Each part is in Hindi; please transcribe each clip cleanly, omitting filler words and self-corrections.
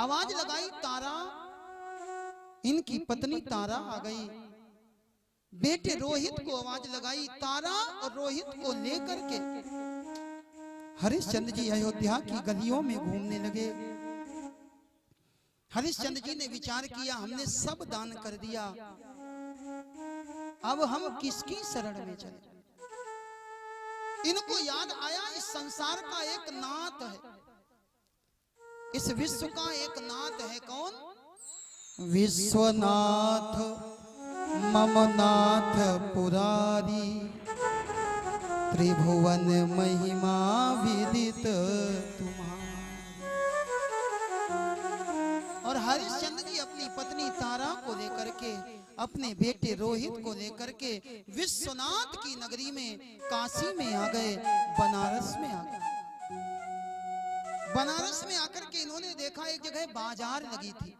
आवाज लगाई तारा, इनकी पत्नी तारा आ गई। बेटे रोहित को आवाज लगाई, तारा और रोहित को लेकर के हरिश्चंद्र जी अयोध्या की गलियों में घूमने लगे। हरिश्चंद्र जी ने विचार किया, हमने सब दान कर दिया, अब हम किसकी शरण में चले। इनको याद आया इस संसार का एक नाथ है, इस विश्व का एक नाथ है। कौन? विश्वनाथ मम नाथ पुरारी, त्रिभुवन महिमा विदित तुम्हारी। और हरिश्चंद्र जी अपनी पत्नी तारा को लेकर के, अपने बेटे रोहित को लेकर के विश्वनाथ की नगरी में, काशी में आ गए, बनारस में आ गए। बनारस में आकर के इन्होंने देखा एक जगह बाजार लगी थी,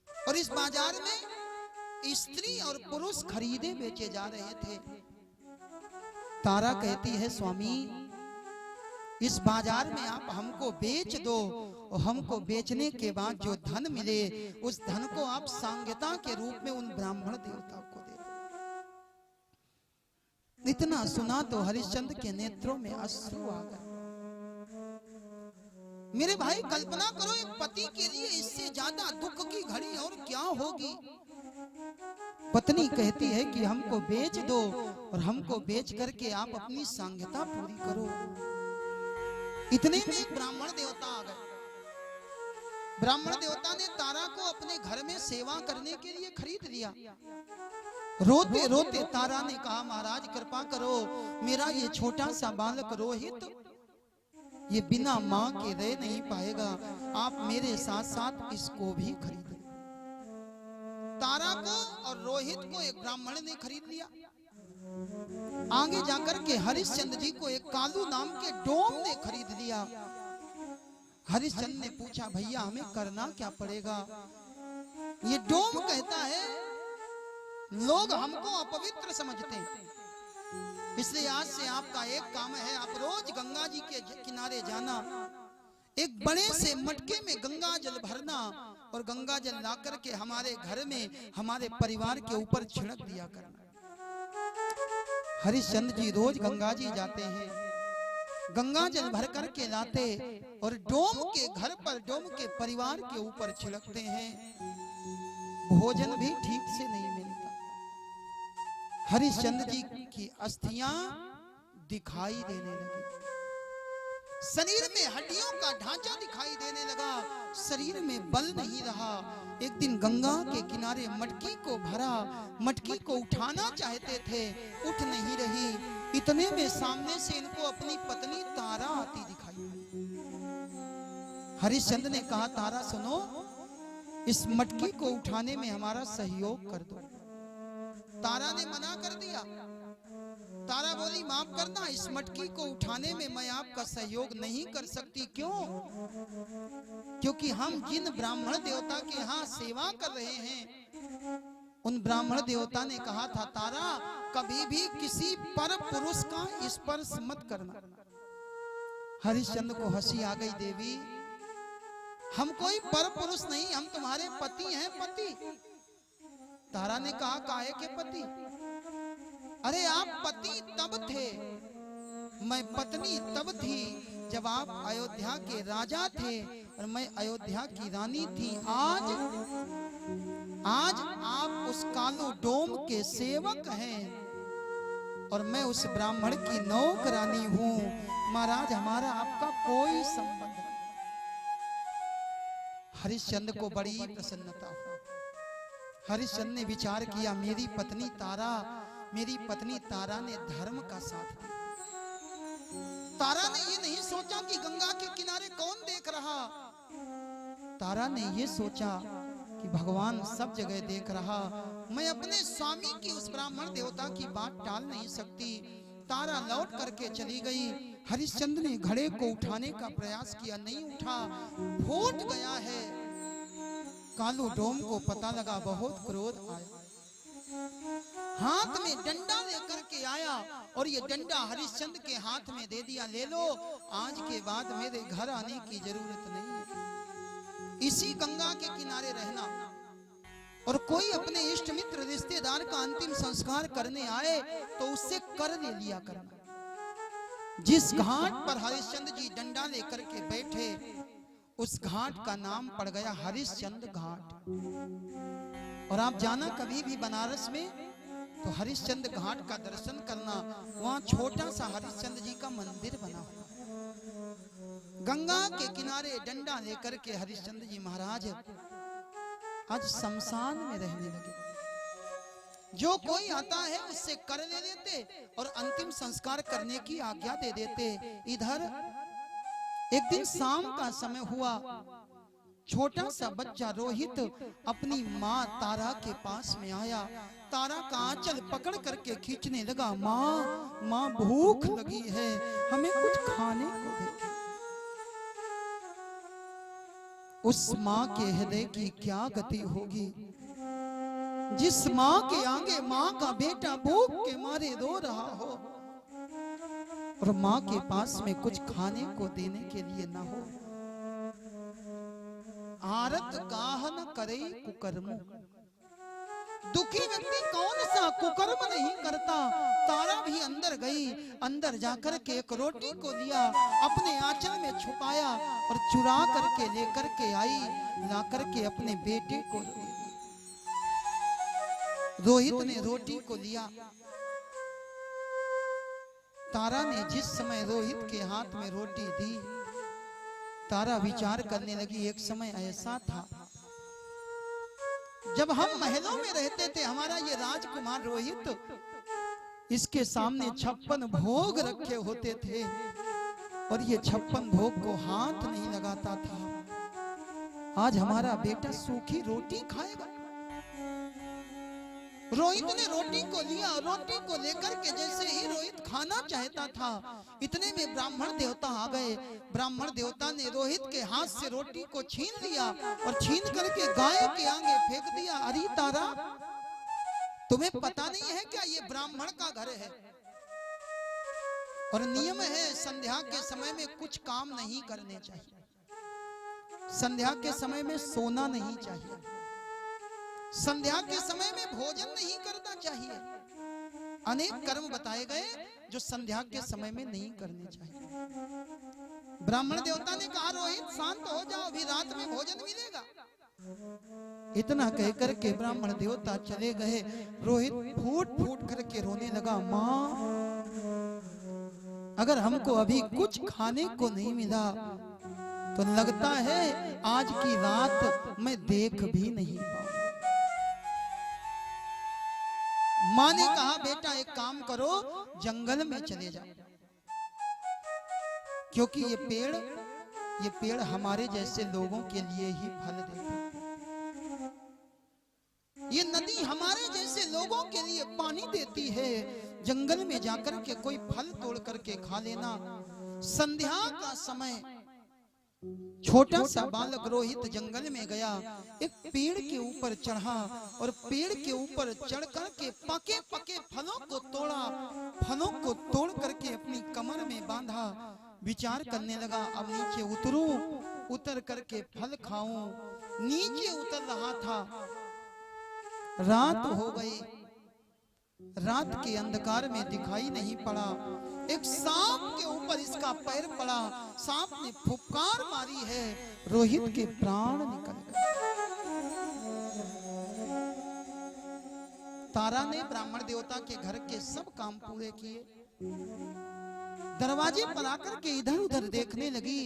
और इस बाजार में स्त्री और पुरुष खरीदे बेचे जा रहे थे। तारा कहती है, स्वामी इस बाजार में आप हमको बेच दो, और हमको बेचने के बाद जो धन मिले उस धन को आप सांगता के रूप में उन ब्राह्मण देवता को दे दो। इतना सुना तो हरिश्चंद्र के नेत्रों में अश्रु आ गए। मेरे भाई कल्पना करो, एक पति के लिए इससे ज्यादा दुख की घड़ी और क्या होगी। पत्नी कहती है कि हमको बेच दो, और हमको बेच करके आप अपनी सांगता पूरी करो। इतने में एक ब्राह्मण देवता आ गए। ब्राह्मण देवता ने तारा को अपने घर में सेवा करने के लिए खरीद लिया। रोते रोते तारा ने कहा, महाराज कृपा करो, मेरा ये छोटा सा बालक रोहित ये बिना माँ के रह नहीं पाएगा, आप मेरे साथ साथ इसको भी खरीद लो। तारा को और रोहित को एक ब्राह्मण ने खरीद लिया। आगे जाकर के हरिश्चंद्र जी को एक कालू नाम के डोम ने खरीद लिया। हरिश्चंद्र ने पूछा, भैया हमें करना क्या पड़ेगा। ये डोम कहता है, लोग हमको अपवित्र समझते हैं, इसलिए आज से आपका एक काम है, आप रोज गंगा जी के किनारे जाना, एक बड़े से मटके में गंगा जल भरना, और गंगा जल ला करके हमारे घर में हमारे परिवार के ऊपर छिड़क दिया करना। हरिश्चंद्र जी रोज गंगा जी जाते हैं, गंगा जल भर करके लाते, और डोम के घर पर, डोम के परिवार के ऊपर छिड़कते हैं। भोजन भी ठीक से नहीं मिलता। हरिश्चंद्र जी की अस्थियां दिखाई देने लगी, शरीर में हड्डियों का ढांचा दिखाई देने लगा, शरीर में बल नहीं रहा। एक दिन गंगा के किनारे मटकी को भरा, मटकी को उठाना चाहते थे, उठ नहीं रही। इतने में सामने से इनको अपनी पत्नी तारा आती दिखाई। हरिश्चंद्र ने कहा, तारा सुनो, इस मटकी को उठाने में हमारा सहयोग कर दो। तारा ने मना कर दिया। तारा बोली, माफ करना, इस मटकी को उठाने में मैं आपका सहयोग नहीं कर सकती। क्यों? क्योंकि हम जिन ब्राह्मण देवता के यहाँ सेवा कर रहे हैं, उन ब्राह्मण देवता ने कहा था, तारा कभी भी किसी पर पुरुष का स्पर्श मत करना। हरिश्चंद्र को हंसी आ गई, देवी हम कोई पर पुरुष नहीं, हम तुम्हारे पति हैं, पति। तारा ने कहा, काहे के पति? अरे आप पति तब थे, मैं पत्नी तब थी जब आप अयोध्या के राजा थे और मैं अयोध्या की रानी थी। आज आप उस कालू डोम के सेवक हैं और मैं उस ब्राह्मण की नौकरानी हूं। महाराज, हमारा आपका कोई संबंध नहीं। हरिश्चंद्र को बड़ी प्रसन्नता हुई। हरिश्चंद्र ने विचार किया, मेरी पत्नी तारा ने धर्म का साथ दिया। तारा ने ये नहीं सोचा कि गंगा के किनारे कौन देख रहा। तारा ने ये सोचा कि भगवान सब जगह देख रहा, मैं अपने स्वामी की, उस ब्राह्मण देवता की बात टाल नहीं सकती। तारा लौट करके चली गई। हरिश्चंद्र ने घड़े को उठाने का प्रयास किया, नहीं उठा, फूट गया है। कालू डोम को पता लगा, बहुत क्रोध आया, हाथ में डंडा लेकर के आया और ये डंडा हरिश्चंद्र के हाथ में दे दिया, ले लो, आज के बाद मेरे घर आने की जरूरत नहीं है। इसी गंगा के किनारे रहना, और कोई अपने इष्ट मित्र रिश्तेदार का अंतिम संस्कार करने आए तो उससे कर ले लिया करना। जिस घाट पर हरिश्चंद्र जी डंडा लेकर के बैठे, उस घाट का नाम पड़ गया हरिश्चंद्र घाट। और आप जाना कभी भी बनारस में तो हरिश्चंद्र घाट का दर्शन करना, वहां छोटा सा हरिश्चंद्र जी का मंदिर बना हुआ। गंगा के किनारे डंडा लेकर के हरिश्चंद्र जी महाराज आज शमशान में रहने लगे। जो कोई आता है उससे कर ले लेते और अंतिम संस्कार करने की आज्ञा दे देते। इधर एक दिन शाम का समय हुआ, छोटा सा बच्चा रोहित अपनी माँ तारा के पास में आया। तारा का आंचल पकड़ करके खींचने लगा, माँ माँ भूख लगी है, हमें कुछ खाने को दे। उस माँ के हृदय की क्या गति होगी, जिस माँ के आगे माँ का बेटा भूख के मारे रो रहा हो और माँ के पास में कुछ खाने को देने के लिए ना हो। आरत काह न करे कुकर्म। दुखी व्यक्ति कौन सा कुकर्म नहीं करता। तारा भी अंदर गई, अंदर जाकर के एक रोटी को लिया, अपने आंचल में छुपाया और चुरा करके लेकर के आई, ला करके अपने बेटे को दे दी। रोहित ने रोटी को लिया। तारा ने जिस समय रोहित के हाथ में रोटी दी, तारा विचार करने लगी, एक समय ऐसा था जब हम महलों में रहते थे, हमारा ये राजकुमार रोहित, इसके सामने 56 भोग रखे होते थे और ये 56 भोग को हाथ नहीं लगाता था। आज हमारा बेटा सूखी रोटी खाएगा। रोहित ने रोटी को लिया, रोटी को लेकर के जैसे ही रोहित खाना चाहता था, इतने में ब्राह्मण देवता आ गए। ब्राह्मण देवता ने रोहित के हाथ से रोटी को छीन लिया और छीन करके गाय के आगे फेंक दिया। अरे तारा, तुम्हें पता नहीं है क्या ये ब्राह्मण का घर है और नियम है संध्या के समय में कुछ काम नहीं करने चाहिए, संध्या के समय में सोना नहीं चाहिए, संध्या के समय में भोजन नहीं करना चाहिए। अनेक कर्म बताए गए जो संध्या के समय में नहीं करने चाहिए। ब्राह्मण देवता ने कहा, रोहित शांत हो जाओ, अभी रात में भोजन मिलेगा। इतना कहकर के ब्राह्मण देवता चले गए। रोहित फूट फूट करके रोने लगा, माँ अगर हमको अभी कुछ खाने को नहीं मिला तो लगता है आज की रात मैं देख भी नहीं पाऊंगा। माँ ने कहा, बेटा एक काम करो, जंगल में चले जाओ, क्योंकि ये पेड़ हमारे जैसे लोगों के लिए ही फल देते हैं। ये नदी हमारे जैसे लोगों के लिए पानी देती है। जंगल में जाकर के कोई फल तोड़ करके खा लेना। संध्या का समय छोटा सा बालक रोहित जंगल में गया, एक पेड़ के ऊपर चढ़ा और पेड़ के ऊपर चढ़ करके पके पके फलों को तोड़ा, फलों को तोड़ करके अपनी कमर में बांधा। विचार करने लगा, अब नीचे उतरूं, उतर करके फल खाऊं। नीचे उतर रहा था, रात हो गई। रात के अंधकार में दिखाई नहीं पड़ा। एक सांप के ऊपर इसका पैर पड़ा, सांप ने फुफकार मारी है, रोहित के प्राण निकल गए। तारा ने ब्राह्मण देवता के घर के सब काम पूरे किए। दरवाजे पर आकर के इधर उधर देखने लगी,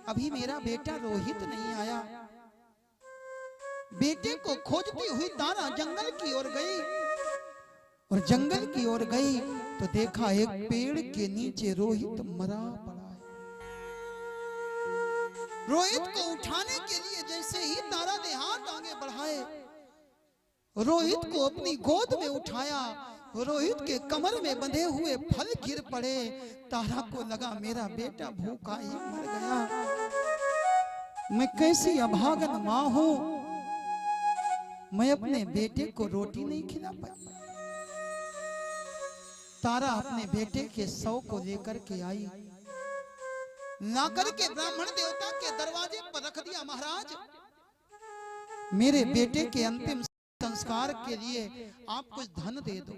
अभी मेरा बेटा रोहित नहीं आया। बेटे को खोजती हुई तारा जंगल की ओर गई और जंगल की ओर गई तो देखा एक पेड़ के नीचे रोहित मरा पड़ा है। रोहित को उठाने के लिए जैसे ही तारा ने हाथ आगे बढ़ाए, रोहित को अपनी गोद में उठाया। रोहित के कमर में बंधे हुए फल गिर पड़े। तारा को लगा मेरा बेटा भूखा ही मर गया, मैं कैसी अभागन माँ हूं, मैं अपने बेटे को रोटी नहीं खिला पाई। तारा अपने बेटे के शव को लेकर के आई, ला करके ब्राह्मण देवता के दरवाजे पर रख दिया। महाराज मेरे बेटे के अंतिम संस्कार के लिए आप कुछ धन दे दो,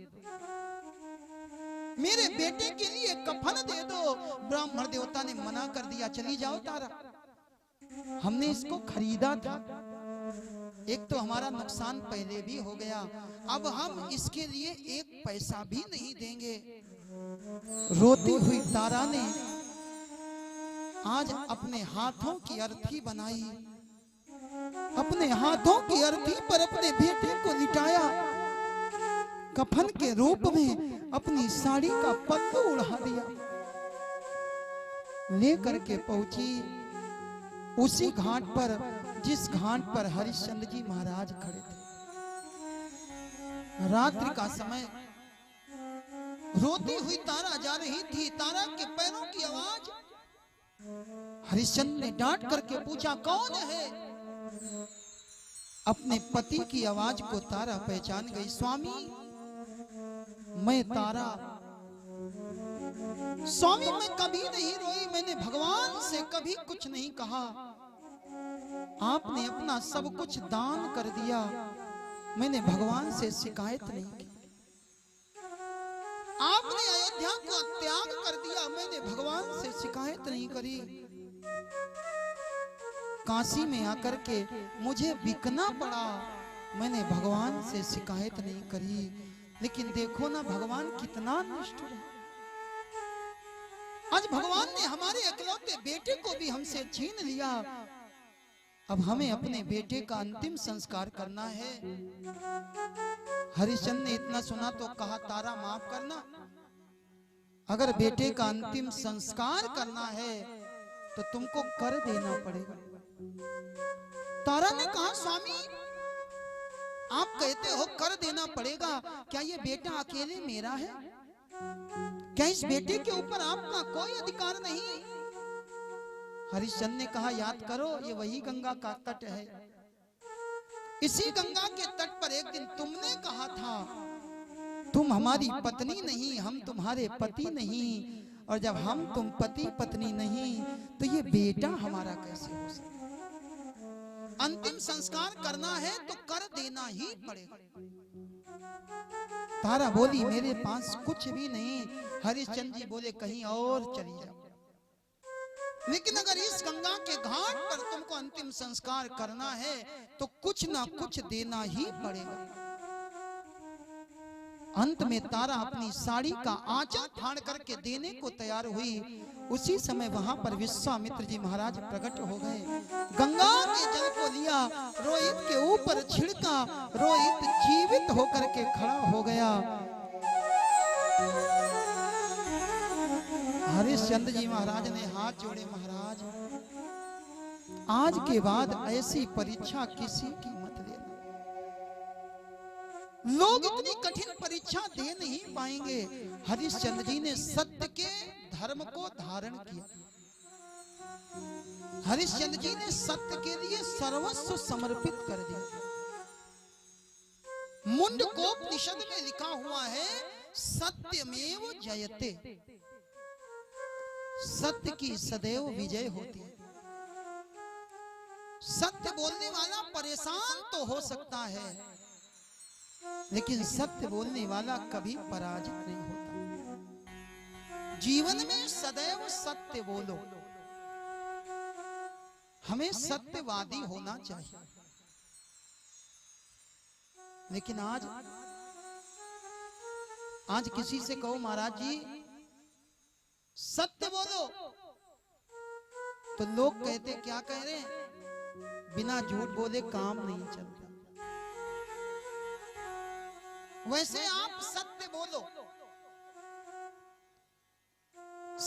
मेरे बेटे के लिए कफन दे दो। ब्राह्मण देवता ने मना कर दिया, चली जाओ तारा, हमने इसको खरीदा था, एक तो हमारा नुकसान पहले भी हो गया, अब हम इसके लिए एक पैसा भी नहीं देंगे। रोती हुई तारा ने आज अपने हाथों की अर्थी बनाई, अपने हाथों की अर्थी पर अपने बेटे को लिटाया, कफन के रूप में अपनी साड़ी का पल्लू उड़ा दिया, लेकर के पहुंची उसी घाट पर जिस घाट पर हरिश्चंद्र जी महाराज खड़े थे। रात्रि का समय, रोती हुई तारा जा रही थी, तारा के पैरों की आवाज हरिश्चंद्र ने डांट करके पूछा, कौन है? अपने पति की आवाज को तारा पहचान गई। स्वामी, मैं तारा। स्वामी, मैं कभी नहीं रोई, मैंने भगवान से कभी कुछ नहीं कहा, आपने अपना सब कुछ दान कर दिया, मैंने भगवान से शिकायत नहीं की। आपने अयोध्या को त्याग कर दिया, मैंने भगवान से शिकायत नहीं करी। काशी में आकर के मुझे बिकना पड़ा, मैंने भगवान से शिकायत नहीं करी। लेकिन देखो ना भगवान कितना निष्ठुर है। आज भगवान ने हमारे इकलौते बेटे को भी हमसे छीन लिया। अब हमें अपने बेटे का अंतिम संस्कार करना है। हरिश्चंद्र ने इतना सुना तो कहा, तारा माफ करना, अगर बेटे का अंतिम संस्कार करना है तो तुमको कर देना पड़ेगा। तारा ने कहा, स्वामी आप कहते हो कर देना पड़ेगा, क्या ये बेटा अकेले मेरा है? क्या इस बेटे के ऊपर आपका कोई अधिकार नहीं? हरिश्चंद्र ने कहा, याद करो, ये वही गंगा का तट है, इसी गंगा के तट पर एक दिन तुमने कहा था तुम हमारी पत्नी नहीं, हम तुम्हारे पति नहीं, और जब हम तुम पति पत्नी नहीं तो ये बेटा हमारा कैसे हो सकता? अंतिम संस्कार करना है तो कर देना ही पड़ेगा। तारा बोली, मेरे पास कुछ भी नहीं। हरिश्चंद्र जी बोले, कहीं और चली जाओ, लेकिन अगर इस गंगा के घाट पर तुमको अंतिम संस्कार करना है तो कुछ ना कुछ देना ही पड़ेगा। अंत में तारा अपनी साड़ी का आंचल फाड़ करके देने को तैयार हुई। उसी समय वहां पर विश्वामित्र जी महाराज प्रकट हो गए, गंगा के जल को लिया, रोहित के ऊपर छिड़का, रोहित जीवित होकर के खड़ा हो गया। हरिश्चंद्र जी महाराज ने हाथ जोड़े, महाराज आज के बाद ऐसी परीक्षा किसी की मत लेना, लोग इतनी कठिन परीक्षा दे नहीं पाएंगे। हरिश्चंद्र जी ने सत्य के धर्म को धारण किया, हरिश्चंद्र जी ने सत्य के लिए सर्वस्व समर्पित कर दिया। मुंडकोपनिषद में लिखा हुआ है, सत्यमेव जयते, सत्य की सदैव विजय होती है। सत्य बोलने वाला परेशान तो हो सकता है, लेकिन सत्य बोलने वाला कभी पराजित नहीं होता। जीवन में सदैव सत्य बोलो, हमें सत्यवादी होना चाहिए। लेकिन आज किसी से कहो, महाराज जी सत्य बोलो, तो लोग कहते, क्या कह रहे हैं, बिना झूठ बोले काम नहीं चलता। वैसे आप सत्य बोलो,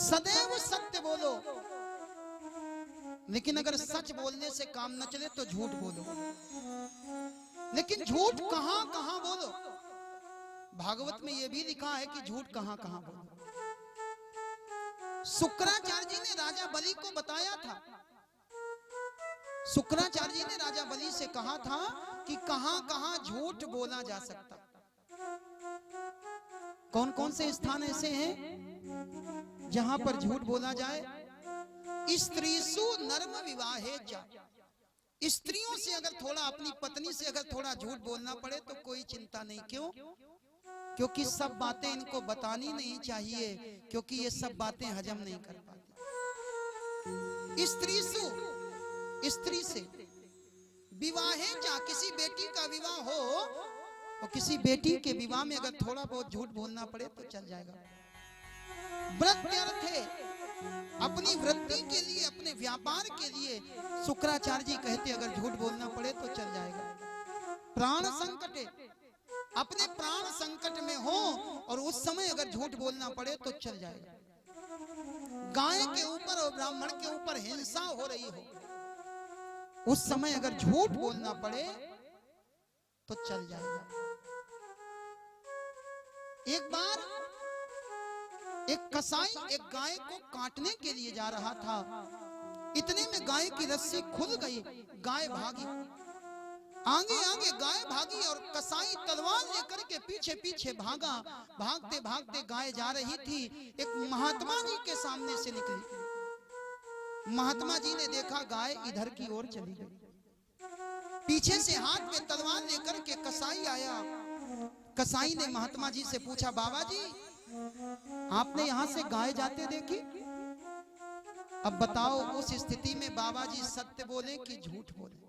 सदैव सत्य बोलो, लेकिन अगर सच बोलने से काम न चले तो झूठ बोलो। लेकिन झूठ कहां कहां बोलो, भागवत में यह भी लिखा है कि झूठ कहां कहां बोलो। शुक्राचार्य जी ने राजा बलि को बताया था, शुक्राचार्य जी ने राजा बलि से कहा था कि कहां कहां झूठ बोला जा सकता। कौन कौन से स्थान ऐसे हैं जहां पर झूठ बोला जाए? स्त्रीसु नर्म विवाहे च स्त्रियों से अगर थोड़ा, अपनी पत्नी से अगर थोड़ा झूठ बोलना पड़े तो कोई चिंता नहीं। क्यों? क्योंकि सब बातें इनको बतानी नहीं चाहिए, क्योंकि ये सब बातें हजम नहीं कर पाती। स्त्री से विवाहे जा, किसी बेटी का विवाह हो और किसी बेटी के विवाह में अगर थोड़ा बहुत झूठ बोलना पड़े तो चल जाएगा। व्रत अर्थ है अपनी वृद्धि के लिए, अपने व्यापार के लिए शुक्राचार्य जी कहते अगर झूठ बोलना पड़े तो चल जाएगा। प्राण संकट है, अपने प्राण संकट में हो और उस समय अगर झूठ बोलना पड़े तो चल जाएगा। गाय के ऊपर और ब्राह्मण के ऊपर हिंसा हो रही हो, उस समय अगर झूठ बोलना पड़े तो चल जाएगा। एक बार एक कसाई एक गाय को काटने के लिए जा रहा था। इतने में गाय की रस्सी खुल गई, गाय भागी, आगे आगे गाय भागी और कसाई तलवार लेकर के पीछे पीछे भागा। भागते भागते गाय जा रही थी, एक महात्मा जी के सामने से निकली। महात्मा जी ने देखा गाय इधर की ओर चली गई। पीछे से हाथ में तलवार लेकर के कसाई आया। कसाई ने महात्मा जी से पूछा, बाबा जी आपने यहां से गाय जाते देखी? अब बताओ उस स्थिति में बाबा जी सत्य बोले कि झूठ बोले?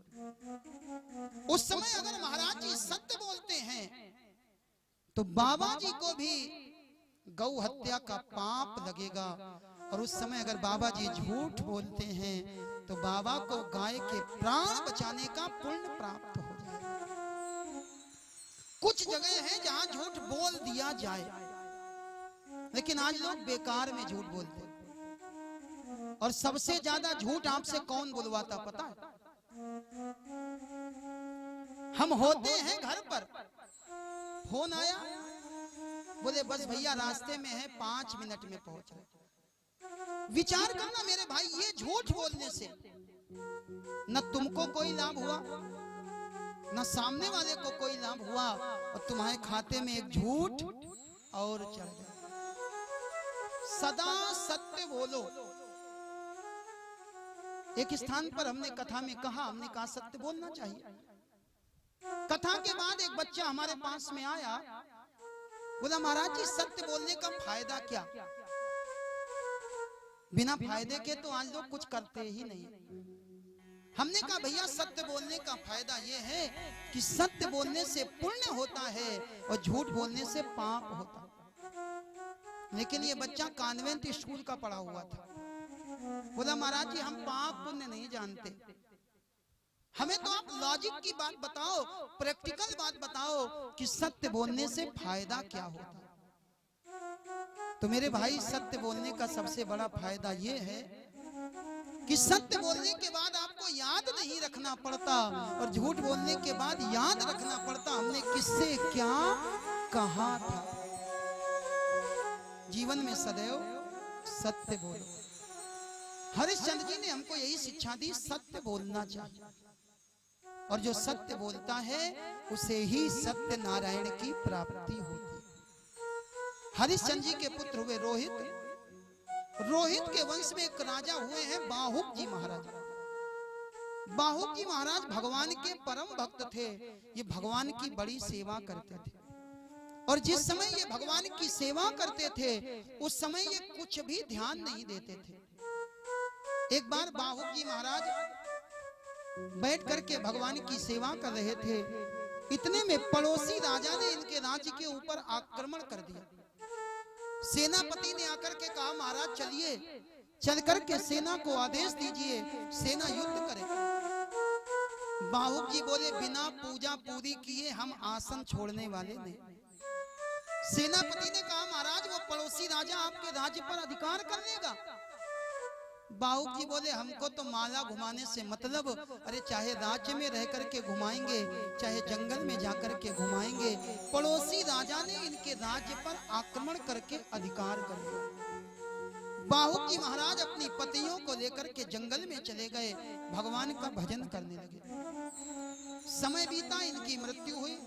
उस समय अगर महाराज जी सत्य बोलते हैं तो बाबा जी को भी गौ हत्या का पाप लगेगा, और उस समय अगर बाबा जी झूठ बोलते हैं तो बाबा को गाय के प्राण बचाने का पुण्य प्राप्त हो जाएगा। कुछ जगह है जहां झूठ बोल दिया जाए, लेकिन आज लोग बेकार में झूठ बोलते हैं। और सबसे ज्यादा झूठ आपसे कौन बुलवाता पता है? हम होते हैं घर पर, फोन आया, बोले बस भैया रास्ते में है, 5 मिनट में पहुंच रहे। विचार करना मेरे भाई, ये झूठ बोलने से न तुमको कोई लाभ हुआ, न सामने वाले को कोई लाभ हुआ, और तुम्हारे खाते में एक झूठ और चढ़ गया। सदा सत्य बोलो। एक स्थान पर हमने कथा में कहा, हमने कहा सत्य बोलना चाहिए। कथा के बाद एक बच्चा हमारे पास में आया, बोला महाराज जी सत्य बोलने का फायदा क्या? बिना फायदे के तो आज लोग कुछ करते ही नहीं। हमने कहा भैया सत्य बोलने का फायदा यह है कि सत्य बोलने से पुण्य होता है और झूठ बोलने से पाप होता है। लेकिन ये बच्चा कॉन्वेंट स्कूल का पढ़ा हुआ था। बोला महाराज जी हम पाप पुण्य नहीं जानते, हमें तो आप लॉजिक की बात बताओ, प्रैक्टिकल बात बताओ कि सत्य बोलने से फायदा क्या होता है। तो मेरे भाई सत्य बोलने का सबसे बड़ा फायदा ये है कि सत्य बोलने के बाद आपको याद नहीं रखना पड़ता, और झूठ बोलने के बाद याद रखना पड़ता हमने किससे क्या कहा था। जीवन में सदैव सत्य बोलो। हरिश्चंद्र जी ने हमको यही शिक्षा दी, सत्य बोलना चाहिए, और जो सत्य बोलता है उसे ही सत्य नारायण की प्राप्ति होती है। हरिश्चंद्र जी के पुत्र हुए रोहित। रोहित के वंश में एक राजा हुए हैं बाहुक जी महाराज। बाहुक जी महाराज भगवान के परम भक्त थे। ये भगवान की बड़ी सेवा करते थे, और जिस समय ये भगवान की सेवा करते थे उस समय ये कुछ भी ध्यान नहीं देते थे। एक बार बाहुक जी महाराज बैठ करके भगवान की सेवा कर रहे थे, इतने में पड़ोसी राजा ने इनके राज्य के ऊपर आक्रमण कर दिया। सेनापति ने आकर के कहा महाराज चलिए, चल करके सेना को आदेश दीजिए, सेना युद्ध करे। बाहुक जी बोले बिना पूजा पूरी किए हम आसन छोड़ने वाले नहीं। सेनापति ने कहा महाराज वो पड़ोसी राजा आपके राज्य पर अधिकार कर लेगा। बाहुक जी बोले हमको तो माला घुमाने से मतलब, अरे चाहे राज्य में रह करके घुमाएंगे, चाहे जंगल में जाकर के घुमाएंगे, पड़ोसी राजा ने इनके राज्य पर आक्रमण करके अधिकार कर लिया। बाहुक जी महाराज अपनी पत्नियों को लेकर के जंगल में चले गए, भगवान का भजन करने लगे। समय बीता, इनकी मृत्यु हुई।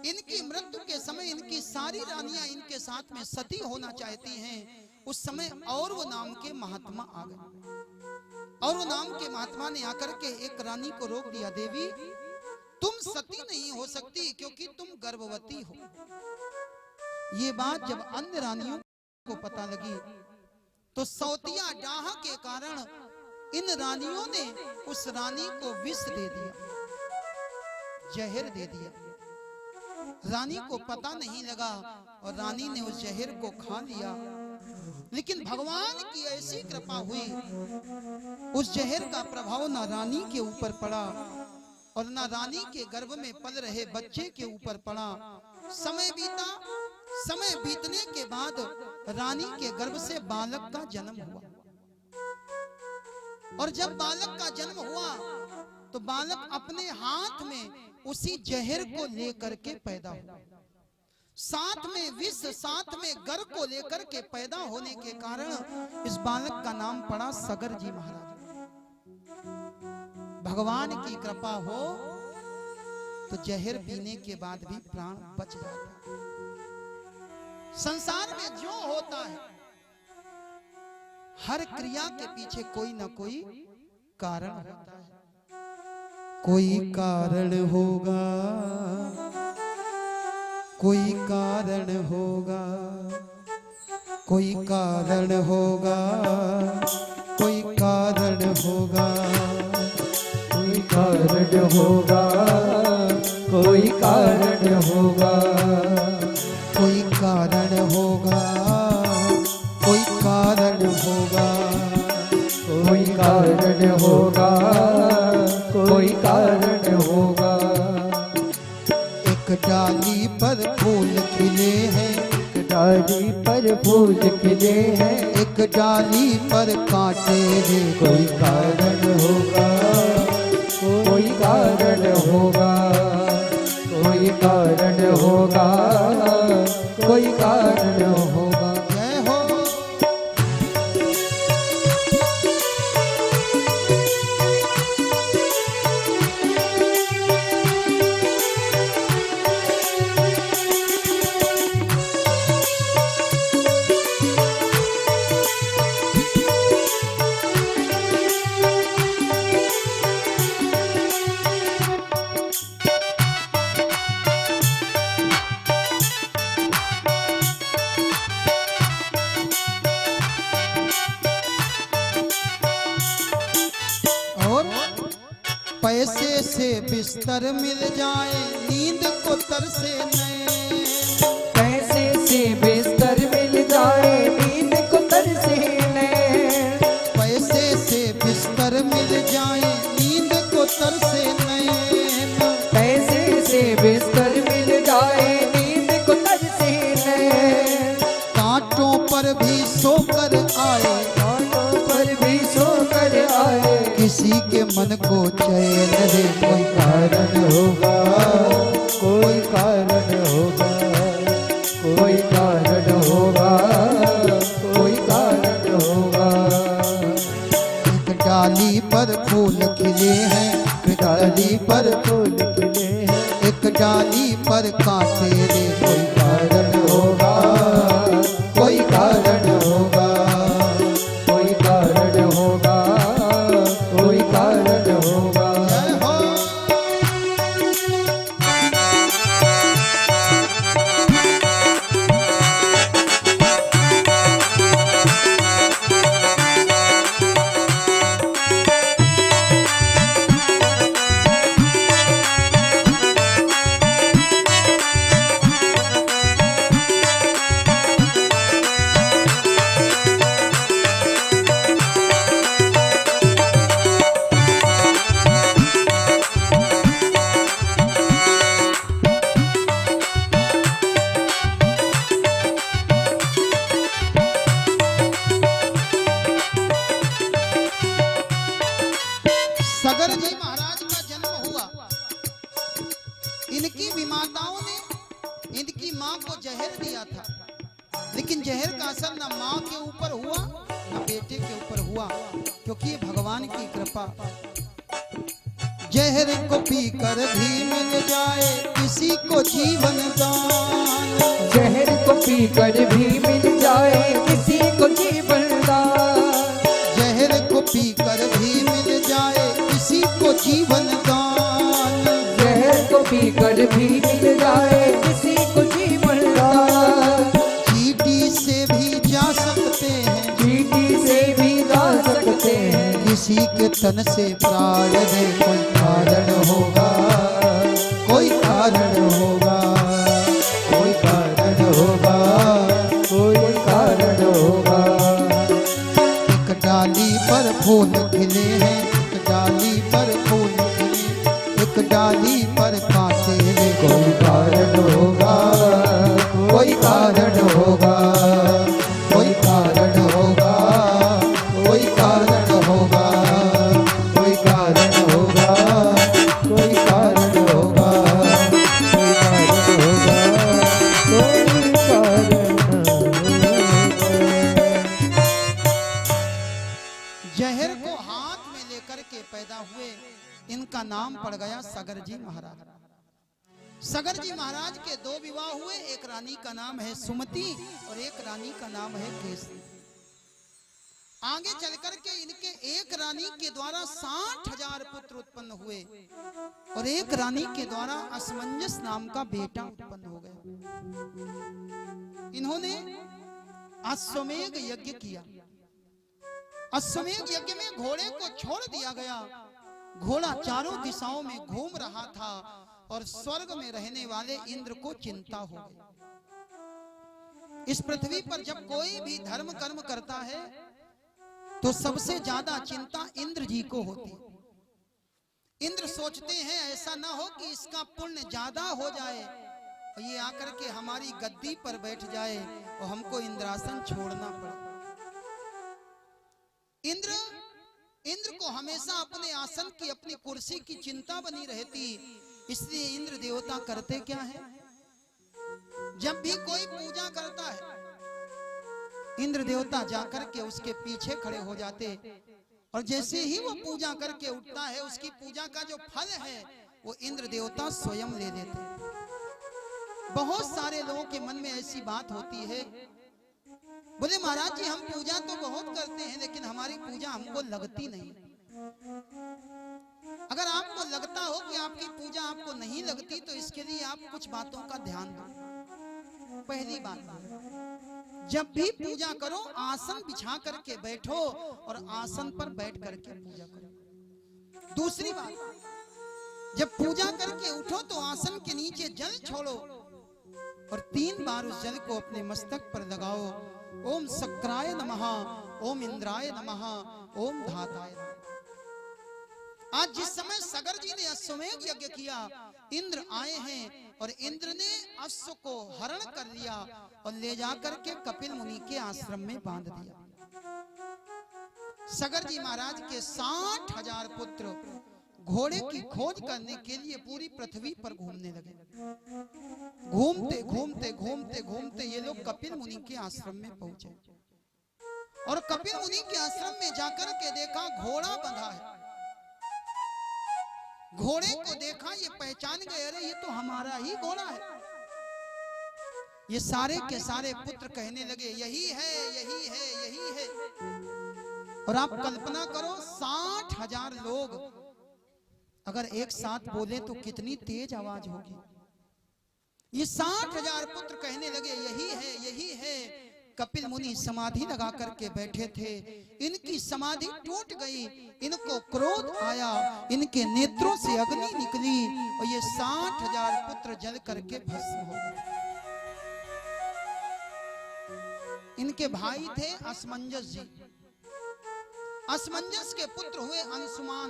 इनकी मृत्यु के समय इनकी सारी रानियां इनके साथ में सती होना चाहती हैं। उस समय और वो नाम के महात्मा आ गए और वो नाम के महात्मा ने आकर के एक रानी को रोक दिया, देवी तुम सती नहीं हो सकती क्योंकि तुम गर्भवती हो। ये बात जब अन्य रानियों को पता लगी तो सौतिया डाह के कारण इन रानियों ने उस रानी को विष दे दिया, जहर दे दिया। रानी को पता नहीं लगा और रानी ने उस जहर को खा लिया। लेकिन भगवान की ऐसी कृपा हुई, उस जहर का प्रभाव ना रानी के ऊपर पड़ा और ना रानी के गर्भ में पल रहे बच्चे के ऊपर पड़ा। समय बीता, समय बीतने के बाद रानी के गर्भ से बालक का जन्म हुआ और जब बालक का जन्म हुआ तो बालक अपने हाथ में उसी जहर को लेकर के पैदा हुआ। साथ में विष, साथ में गर को लेकर के पैदा होने के कारण इस बालक का नाम पड़ा सगर जी महाराज। भगवान की कृपा हो तो जहर पीने के बाद भी प्राण बच जाता। संसार में जो होता है हर क्रिया के पीछे कोई ना कोई कारण होता है। कोई कारण होगा, कोई कारण होगा, कोई कारण होगा, कोई कारण होगा, कोई कारण होगा, कोई कारण होगा, कोई कारण होगा, कोई कारण होगा, कोई कारण होगा, कोई कारण होगा। एक डाली पर फूल खिले हैं, एक डाली पर फूल खिले हैं, एक डाली पर कांटे रे। कोई कारण होगा, कोई कारण होगा, कोई कारण होगा, कोई कारण होगा। जय हो। पैसे से बिस्तर मिल जाए नींद को तरसे नैन, पैसे से बिस्तर मिल जाए नींद को तरसे नैन, पैसे से बिस्तर मिल जाए नींद को तरसे नैन, पैसे से बिस्तर मिल जाए नींद को तरसे नैन, कांटों पर भी सोकर आए, कांटों पर भी सोकर आए, किसी के मन को चैन रे। कोई कारण होगा, कोई कारण होगा, कोई कारण होगा, कोई कारण होगा। एक डाली पर फूल खिले हैं, एक डाली पर फूल खिले हैं, एक डाली पर कांटे रे। कोई कारण होगा, कोई कारण होगा, कोई कारण होगा, कोई कारण होगा। जय हो। सगर जी महाराज का जन्म हुआ। इनकी विमाताओं ने इनकी माँ को जहर दिया था, लेकिन जहर का असर न माँ के ऊपर हुआ न बेटे के ऊपर हुआ, क्योंकि ये भगवान की कृपा। जहर को पीकर भी मिल जाए किसी को जीवन दान, जहर को पीकर भी मिल जाए किसी को जीवन दान, जहर को पीकर भी पीकर भी मिल जाए किसी को जीवन का। चींटी से भी जा सकते हैं, चींटी से भी जा सकते हैं, किसी के तन से प्राण दे कोई कारण होगा, कोई कारण होगा, कोई कारण होगा, कोई कारण होगा। एक डाली पर फूल खिले हैं, एक डाली पर फूल खिले, एक डाली पर कांटे ले कोई कारण होगा, कोई कारण होगा, कोई कारण होगा, कोई कारण होगा, कोई कारण होगा, कोई कारण होगा, कोई कारण होगा, कोई कारण होगा। जहर को हाथ में लेकर के पैदा हुए, इनका नाम पड़ गया सगर जी महाराज। सगर जी महाराज के दो विवाह हुए, एक रानी का नाम है सुमति और एक रानी का नाम है केसरी। आगे चलकर के इनके एक रानी के द्वारा 60,000 पुत्र उत्पन्न हुए और एक रानी के द्वारा असमंजस नाम का बेटा उत्पन्न हो गया। इन्होंने अश्वमेध यज्ञ किया। अश्वमेध यज्ञ में घोड़े को छोड़ दिया गया। घोड़ा चारों दिशाओं में घूम रहा था और स्वर्ग में रहने वाले इंद्र को चिंता हो गई। इस पृथ्वी पर जब कोई भी धर्म कर्म करता है तो सबसे ज्यादा चिंता इंद्र जी को होती है। इंद्र सोचते हैं ऐसा ना हो कि इसका पुण्य ज्यादा हो जाए और ये आकर के हमारी गद्दी पर बैठ जाए और हमको इंद्रासन छोड़ना पड़े। इंद्र को हमेशा अपने आसन की, अपनी कुर्सी की चिंता बनी रहती। इसलिए इंद्र देवता करते क्या है, जब भी कोई पूजा करता है इंद्र देवता जाकर के उसके पीछे खड़े हो जाते और जैसे ही वो पूजा करके उठता है उसकी पूजा का जो फल है वो इंद्र देवता स्वयं ले लेते। बहुत सारे लोगों के मन में ऐसी बात होती है, बोले महाराज जी हम पूजा तो बहुत करते हैं लेकिन हमारी पूजा हमको लगती नहीं। अगर आपको लगता हो कि आपकी पूजा आपको नहीं लगती तो इसके लिए आप कुछ बातों का ध्यान दो। पहली बात, जब भी पूजा करो आसन बिछा करके बैठो और आसन पर बैठ करके पूजा करो। दूसरी बात, जब पूजा करके उठो तो आसन के नीचे जल छोड़ो और 3 बार उस जल को अपने मस्तक पर लगाओ। ओम शक्राय नमः, ओम इंद्राय नमः, ओम धाताय नमः। आज जिस समय सगर जी ने अश्वमेध यज्ञ किया, इंद्र आए हैं और इंद्र ने अश्व को हरण कर लिया और ले जाकर के कपिल मुनि के आश्रम में बांध दिया। सगर जी महाराज के 60,000 पुत्र घोड़े की खोज करने के लिए पूरी पृथ्वी पर घूमने लगे। घूमते घूमते घूमते घूमते ये लोग कपिल मुनि के आश्रम में पहुंचे और कपिल मुनि के आश्रम में जाकर के देखा घोड़ा बंधा है। घोड़े को देखा, ये पहचान गए, अरे ये तो हमारा ही घोड़ा है। ये सारे के सारे पुत्र कहने लगे यही है, यही है, यही है। और आप कल्पना करो 60,000 लोग अगर एक साथ बोले तो कितनी तेज आवाज होगी। ये 60,000 पुत्र कहने लगे यही है, यही है। कपिल मुनि समाधि लगा करके बैठे थे, इनकी समाधि टूट गई, इनको क्रोध आया, इनके नेत्रों से अग्नि निकली और ये 60,000 पुत्र जल करके भस्म हो गए। इनके भाई थे असमंजस जी। असमंजस के पुत्र हुए अंशुमान।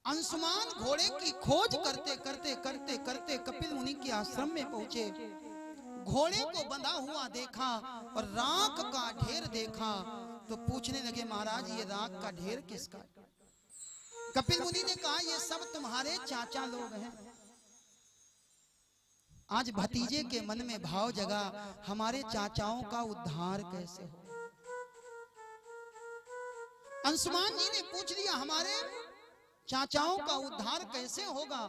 अंशुमान घोड़े की खोज करते करते करते करते कपिल मुनि के आश्रम में पहुंचे। घोड़े को बंधा हुआ देखा और राख का ढेर देखा तो पूछने लगे महाराज ये राख का ढेर किसका? कपिल मुनि ने कहा ये सब तुम्हारे चाचा लोग हैं। आज भतीजे के मन में भाव जगा हमारे चाचाओं का उद्धार कैसे हो। अंशुमान जी ने पूछ लिया हमारे चाचाओं का उद्धार कैसे होगा?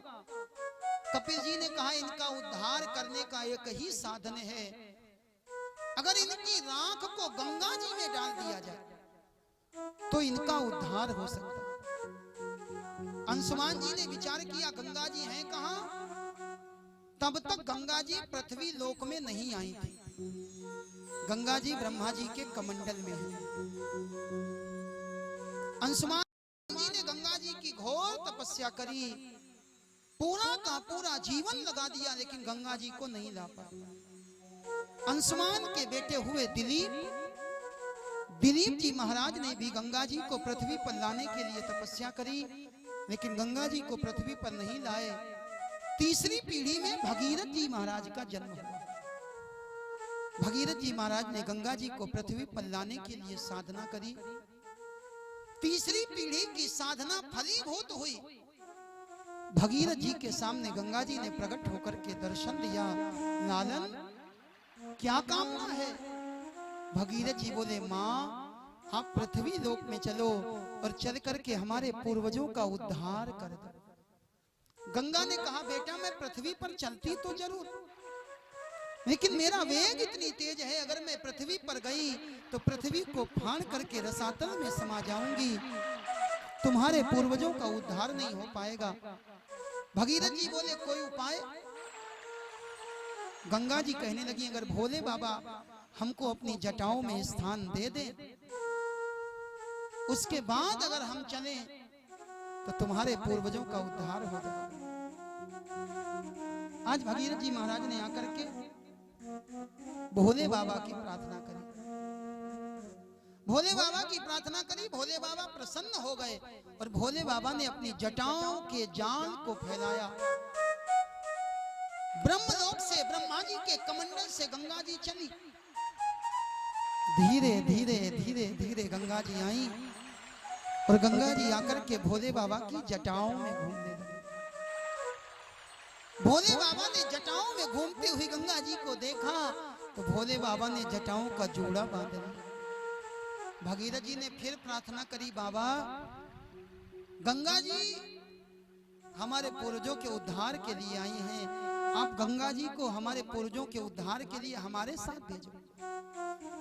कपिल जी ने कहा इनका उद्धार करने का एक ही साधन है, अगर इनकी राख को गंगा जी में डाल दिया जाए तो इनका उद्धार हो सकता है। अंशुमान जी ने विचार किया गंगा जी हैं कहां? तब तक गंगा जी पृथ्वी लोक में नहीं आई थी। गंगा जी ब्रह्मा जी के कमंडल में हैं। अंशुमान जी ने गंगा जी की घोर तपस्या करी, पूरा का पूरा जीवन लगा दिया, लेकिन गंगा जी को नहीं ला पाया। अंशुमान के बेटे हुए दिलीप जी महाराज ने भी गंगा जी को पृथ्वी पर लाने के लिए तपस्या करी, लेकिन गंगा जी को पृथ्वी पर नहीं लाए। तीसरी पीढ़ी में भगीरथ जी महाराज का जन्म हुआ। भगीरथ जी महाराज ने गंगा जी को पृथ्वी पर लाने के लिए साधना करी। तीसरी पीढ़ी की साधना फलीभूत हुई। भगीरथ जी के सामने गंगा जी ने प्रकट होकर के दर्शन दिया। लालन, क्या कामना है? भगीरथ जी बोले, माँ आप पृथ्वी लोक में चलो और चल करके हमारे पूर्वजों का उद्धार कर दो। गंगा ने कहा, बेटा मैं पृथ्वी पर चलती तो जरूर, लेकिन मेरा वेग इतनी तेज है, अगर मैं पृथ्वी पर गई तो पृथ्वी को फाड़ करके रसातल में समा जाऊंगी, तुम्हारे पूर्वजों का उद्धार नहीं हो पाएगा। भगीरथ जी बोले, कोई उपाय? गंगा जी कहने लगी, अगर भोले बाबा हमको अपनी जटाओं में स्थान दे दे, उसके बाद अगर हम चलें तो तुम्हारे पूर्वजों का उद्धार हो जाएगा। आज भगीरथ जी महाराज ने आकर के भोले बाबा की प्रार्थना करी। भोले बाबा की प्रार्थना करी, भोले बाबा प्रसन्न हो गए और भोले बाबा ने अपनी जटाओं के जाल को फैलाया। ब्रह्मलोक से, ब्रह्मा जी के कमंडल से गंगा जी चली। धीरे धीरे धीरे धीरे गंगा जी आई और गंगा जी आकर के भोले बाबा की जटाओं में घूमने लगी। भोले बाबा ने जटाओं में घूमते हुए गंगा जी को देखा तो भोले बाबा ने जटाओं का जोड़ा बांध लिया। भगीरथ जी ने फिर प्रार्थना करी, बाबा गंगा जी हमारे पूर्वजों के उद्धार के लिए आई हैं, आप गंगा जी को हमारे पूर्वजों के उद्धार के लिए हमारे साथ भेजो।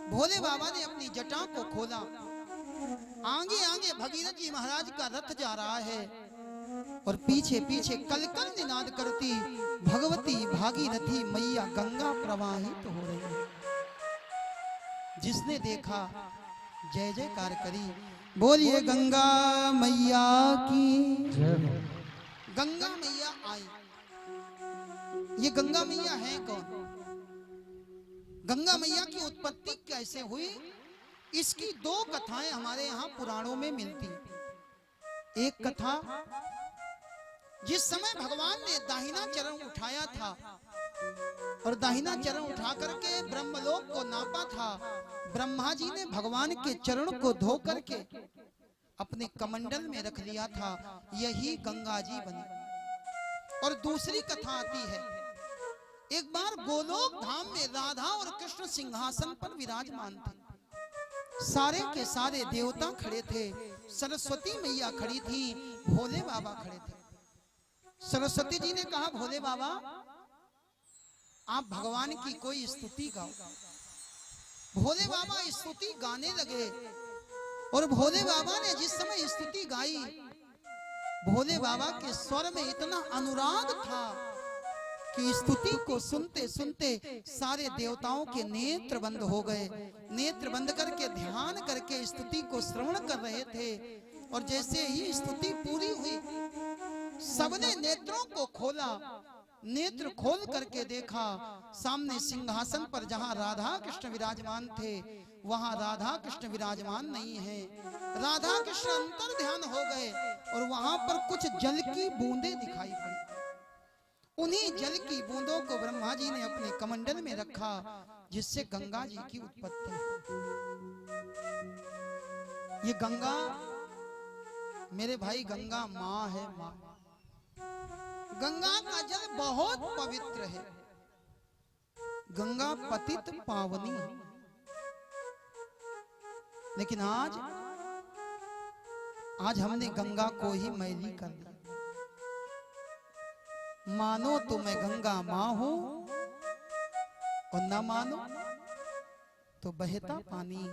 भोले बाबा ने अपनी जटा को खोला। आगे आगे भगीरथ जी महाराज का रथ जा रहा है और पीछे पीछे कलकल निनाद करती भगवती भागीरथी मैया गंगा प्रवाहित हो रही है। जिसने देखा जय जयकार करी, बोलिए गंगा मैया की जय। गंगा मैया आई। ये गंगा मैया है कौन? गंगा मैया की उत्पत्ति कैसे हुई, इसकी दो कथाएं हमारे यहाँ पुराणों में मिलती। एक कथा, जिस समय भगवान ने दाहिना चरण उठाया था और दाहिना चरण उठा करके ब्रह्मलोक को नापा था, ब्रह्मा जी ने भगवान के चरण को धो करके अपने कमंडल में रख लिया था, यही गंगा जी बनी। और दूसरी कथा आती है, एक बार गोलोक धाम में राधा और कृष्ण सिंहासन पर विराजमान थे। सारे के सारे देवता खड़े थे, सरस्वती मैया खड़ी थी, भोले बाबा खड़े थे। सरस्वती जी ने कहा, भोले बाबा आप भगवान की कोई स्तुति गाओ। भोले बाबा स्तुति गाने लगे और भोले बाबा ने जिस समय स्तुति गाई, भोले बाबा के स्वर में इतना अनुराग था कि स्तुति को सुनते सुनते सारे देवताओं के नेत्र बंद हो गए। नेत्र बंद करके ध्यान करके स्तुति को श्रवण कर रहे थे और जैसे ही स्तुति पूरी हुई, सबने नेत्रों को खोला। नेत्र खोल करके देखा, सामने सिंहासन पर जहां राधा कृष्ण विराजमान थे, वहां राधा कृष्ण विराजमान नहीं है। राधा कृष्ण अंतर ध्यान हो गए और वहां पर कुछ जल की बूंदें दिखाई पड़ी। उन्हीं जल की बूंदों को ब्रह्मा जी ने अपने कमंडल में रखा, जिससे गंगा जी की उत्पत्ति। ये गंगा मेरे भाई, गंगा माँ है, माँ। गंगा का जल बहुत पवित्र है। गंगा पतित पावनी है। लेकिन आज हमने गंगा को ही मैली कर दिया। मानो तो मैं गंगा माँ हूं और न मानो तो बहता पानी।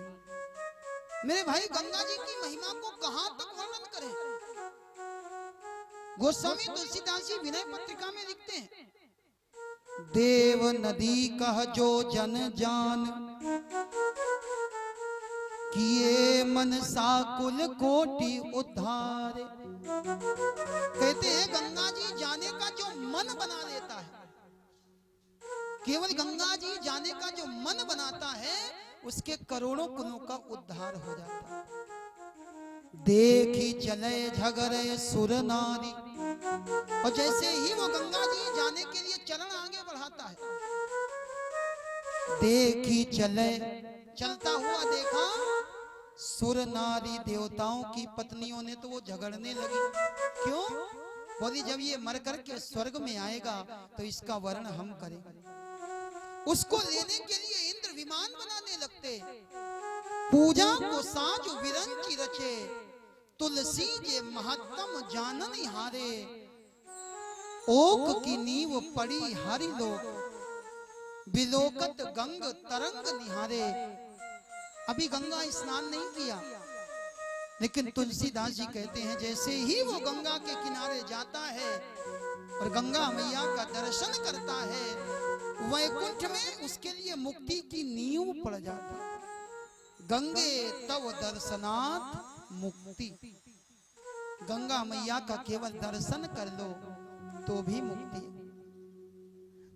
मेरे भाई, गंगा जी की महिमा को कहां तक वर्णन करें। गोस्वामी तुलसीदास जी विनय पत्रिका में लिखते हैं, देव नदी कह जो जन जान, किए मन साकुल कोटि उद्धार। कहते हैं गंगा जी जाने का जो मन बना लेता है, केवल गंगा जी जाने का जो मन बनाता है, उसके करोड़ों कुलों का उद्धार हो जाता है। देखी चले झगड़े सुर नारी, और जैसे ही वो गंगा जी जाने के लिए चरण आगे बढ़ाता है, देखी चले, चलता हुआ देखा सुर नारी, देवताओं की पत्नियों ने तो वो झगड़ने लगी। क्यों? बोली जब ये मर करके स्वर्ग में आएगा तो इसका वर्ण हम करेंगे। उसको लेने के लिए इंद्र विमान बनाने लगते। पूजा को साज विरंची रचे, तुलसी जे महत्तम जानन हारे, ओक की नींव पड़ी हरि लोक, बिलोकत गंग तरंग निहारे। अभी गंगा स्नान नहीं किया, लेकिन तुलसीदास जी कहते हैं जैसे ही वो गंगा के किनारे जाता है और गंगा मैया का दर्शन करता है, वैकुंठ में उसके लिए मुक्ति की नींव पड़ जाती है। गंगे तव दर्शनाथ मुक्ति, गंगा मैया का केवल दर्शन कर लो तो भी मुक्ति है।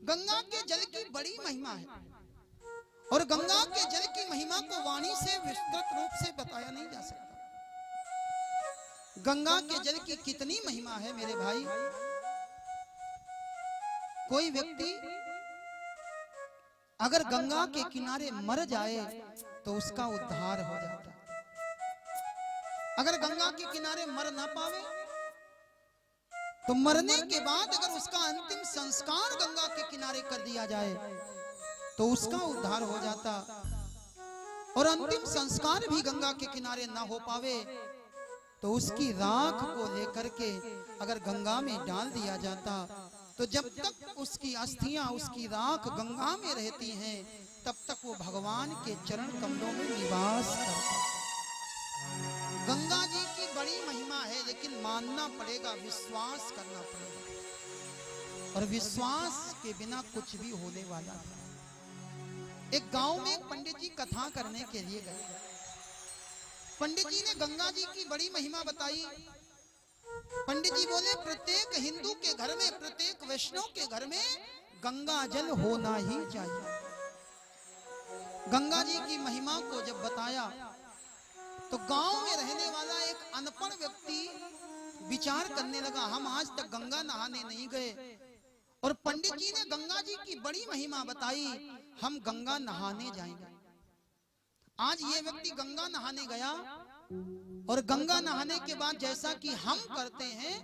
गंगा के जल की बड़ी महिमा है, और गंगा के जल की महिमा को वाणी से विस्तृत रूप से बताया नहीं जा सकता। गंगा के जल की कितनी महिमा है मेरे भाई। कोई व्यक्ति अगर गंगा के किनारे मर जाए तो उसका उद्धार हो जाता है। अगर गंगा के किनारे मर ना पावे तो मरने के बाद अगर उसका अंतिम संस्कार गंगा के किनारे कर दिया जाए तो उसका उद्धार हो जाता। और अंतिम संस्कार भी गंगा के किनारे ना हो पावे तो उसकी राख को लेकर के अगर गंगा में डाल दिया जाता, तो जब तक उसकी अस्थियां, उसकी राख गंगा में रहती हैं, तब तक वो भगवान के चरण कमलों में निवास करता। गंगा जी की बड़ी महिमा है, लेकिन मानना पड़ेगा, विश्वास करना पड़ेगा, और विश्वास के बिना कुछ भी होने वाला नहीं। एक गांव में एक पंडित जी कथा करने के लिए गए। पंडित जी ने गंगा जी की बड़ी महिमा बताई। पंडित जी बोले प्रत्येक हिंदू के घर में, प्रत्येक वैष्णव के घर में गंगा जल होना ही चाहिए। गंगा जी की महिमा को जब बताया तो गांव में रहने वाला एक अनपढ़ व्यक्ति विचार करने लगा, हम आज तक गंगा नहाने नहीं गए, और पंडित जी ने गंगा जी की बड़ी महिमा बताई, हम गंगा नहाने जाएंगे। आज ये व्यक्ति गंगा नहाने गया, और गंगा नहाने के बाद जैसा कि हम करते हैं,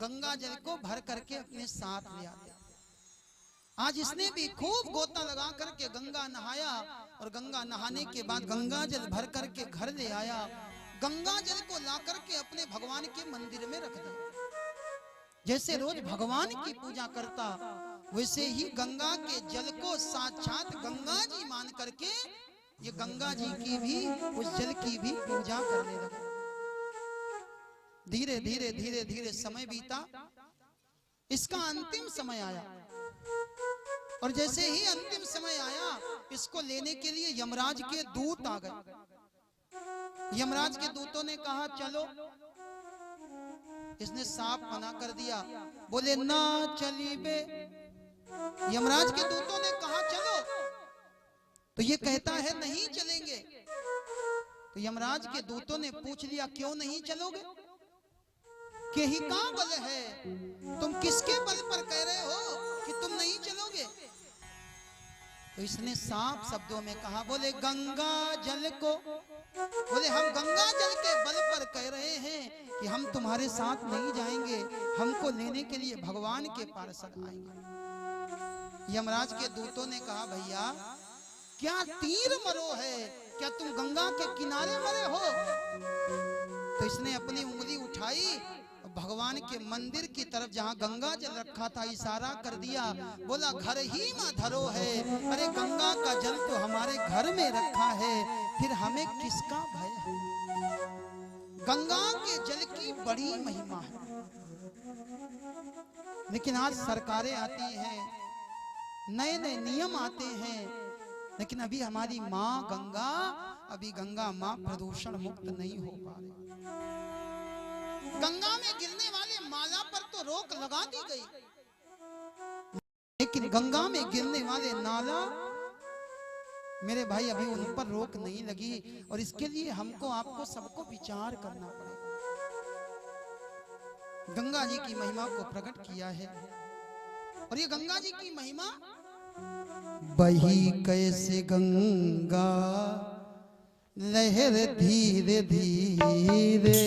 गंगा जल को भर करके अपने साथ ले आते। आज इसने भी खूब गोता लगा करके गंगा नहाया, और गंगा नहाने के बाद गंगा जल भर करके घर ले आया। गंगा जल को ला करके अपने भगवान के मंदिर में रख दिया। जैसे रोज भगवान की पूजा करता, वैसे ही गंगा के जल को साक्षात गंगा जी मान करके ये गंगा जी की भी, उस जल की भी पूजा करने लगा। धीरे धीरे धीरे धीरे समय बीता, इसका अंतिम समय आया, और जैसे ही अंतिम समय आया, इसको लेने के लिए यमराज के दूत आ गए। यमराज के दूतों ने कहा चलो। इसने साफ मना कर दिया, बोले ना चली बे। यमराज के दूतों ने कहा चलो, तो ये कहता है नहीं चलेंगे। तो यमराज के दूतों ने पूछ लिया क्यों नहीं चलोगे? के ही का बल है, तुम किसके बल पर कह रहे हो कि तुम नहीं चलोगे? तो इसने साफ शब्दों में कहा, बोले गंगा जल को, बोले हम गंगा जल के बल पर कह रहे हैं कि हम तुम्हारे साथ नहीं जाएंगे, हमको लेने के लिए भगवान के पार्षद आएंगे। यमराज के दूतों ने कहा भैया क्या तीर मरो है, क्या तुम गंगा के किनारे मरे हो? तो इसने अपनी उंगली उठाई, भगवान के मंदिर की तरफ जहां गंगा जल रखा था इशारा कर दिया, बोला घर ही में धरो है। अरे गंगा का जल तो हमारे घर में रखा है, फिर हमें किसका भय है? गंगा के जल की बड़ी महिमा है। लेकिन आज सरकारें आती हैं, नए नए नियम आते हैं, लेकिन अभी हमारी माँ गंगा, अभी गंगा माँ प्रदूषण मुक्त नहीं हो पा रही। गंगा में गिरने वाले माला पर तो रोक लगा दी गई, लेकिन गंगा में गिरने वाले नाला, मेरे भाई, अभी उन पर रोक नहीं लगी। और इसके लिए हमको आपको सबको विचार करना पड़ेगा। गंगा जी की महिमा को प्रकट किया है, और ये गंगा जी की महिमा, बही कैसे गंगा लहर धीरे धीरे,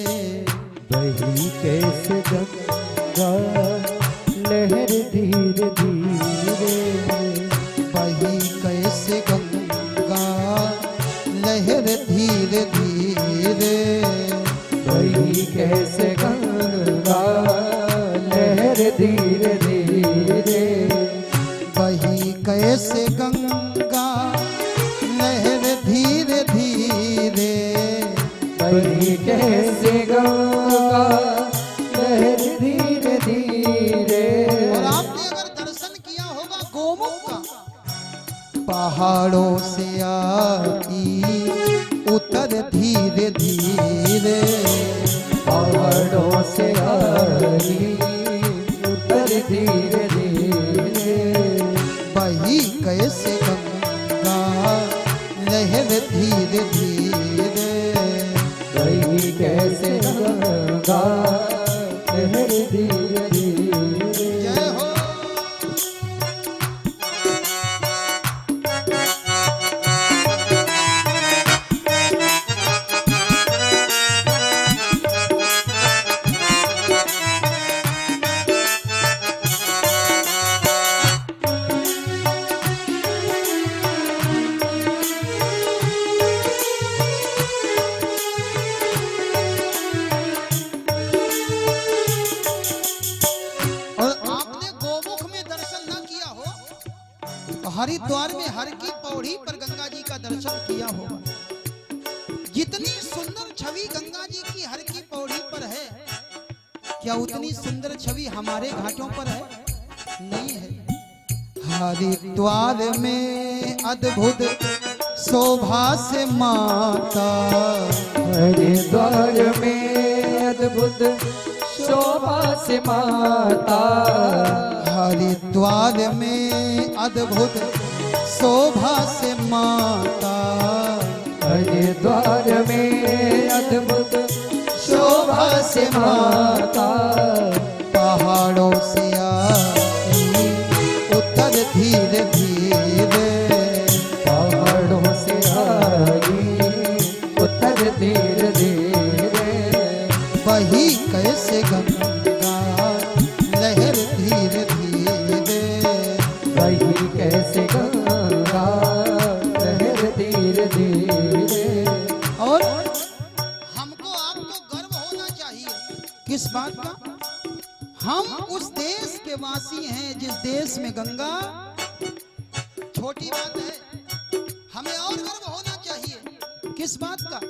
बही कैसे गंगा लहर धीरे धीरे, बही कैसे गंगा लहर धीरे धीरे, बही कैसे गंगा लहर धीरे धीरे, बही कैसे गंगा लहर धीरे धीरे, बही कैसे गंगा लहर धीरे धीरे। और आपने अगर दर्शन किया होगा गोमुख का, पहाड़ों से आई उतर धीरे धीरे, पहाड़ों से आई उतर धीरे धीरे, बही कैसे गंगा लहर धीरे धीरे, बही कैसे गंगा लहर धीरे धीरे। जय हो। हरिद्वार में हर की पौड़ी पर गंगा जी का दर्शन किया होगा। जितनी सुंदर छवि गंगा जी की हर की पौड़ी पर है, क्या उतनी सुंदर छवि हमारे घाटों पर है? नहीं है। हरिद्वार में अद्भुत शोभा से माता, हरिद्वार में अद्भुत शोभा से माता, हरिद्वार में अद्भुत शोभा से माता, हरिद्वार में अद्भुत शोभा से माता, पहाड़ों से आई उतर धीरे धीरे, पहाड़ों से आई उतर धीरे धीरे, बही कैसे गंगा लहर धीरे धीरे, बही कैसे गंगा लहर धीरे धीरे। और हमको आपको गर्व होना चाहिए किस बात का? हम उस देश के वासी हैं जिस देश में गंगा, छोटी बात है, हमें और गर्व होना चाहिए किस बात का?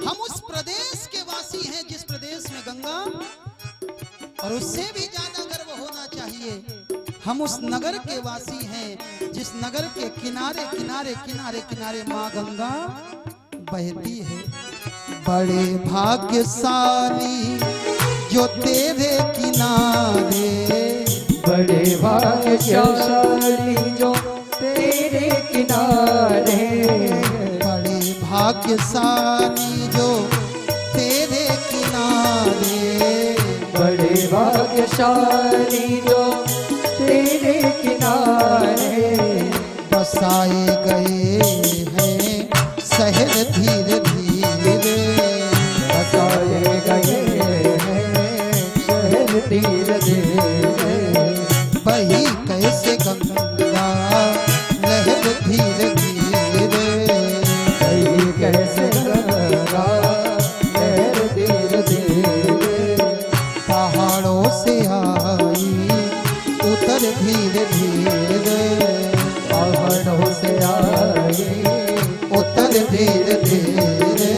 हम उस प्रदेश के वासी हैं जिस प्रदेश में गंगा, और उससे भी ज्यादा गर्व होना चाहिए हम उस नगर के वासी हैं जिस नगर के किनारे किनारे किनारे किनारे माँ गंगा बहती है। बड़े भाग्यशाली जो तेरे किनारे, बड़े भाग्यशाली जो तेरे किनारे, बड़े भाग्यशाली जो तेरे किनारे, बड़े भाग्यशाली जो तेरे किनारे, बसाए गए हैं शहर धीरे धीरे, बसाए गए हैं शहर धीरे धीरे, बही कैसे गंगा लहर धीरे धीरे, बही कैसे गंगा लहर धीरे धीरे, पहाड़ों से आई उतर धीरे धीरे, पहाड़ों से आई उतर धीरे धीरे,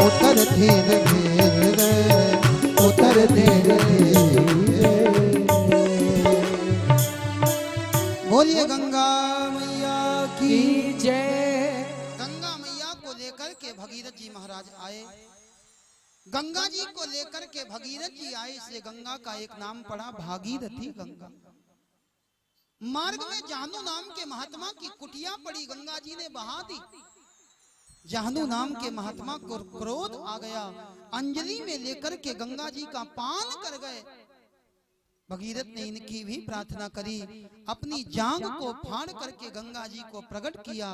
उतर धीरे धीरे, उतर धीरे धीरे। बोलिए गंगा मैया की जय। गंगा मैया को लेकर के भगीरथ जी महाराज आए। गंगा जी को लेकर के भगीरथ जी आए, इसलिए गंगा का एक नाम पड़ा भागीरथी गंगा। मार्ग में जाहनु नाम के महात्मा की कुटिया पड़ी, गंगा जी ने बहा दी। जाहनु नाम के महात्मा को क्रोध आ गया, अंजलि में लेकर के गंगा जी का पान कर गए। भगीरथ ने इनकी भी प्रार्थना करी, अपनी जांग को फाड़ करके गंगा जी को प्रकट किया।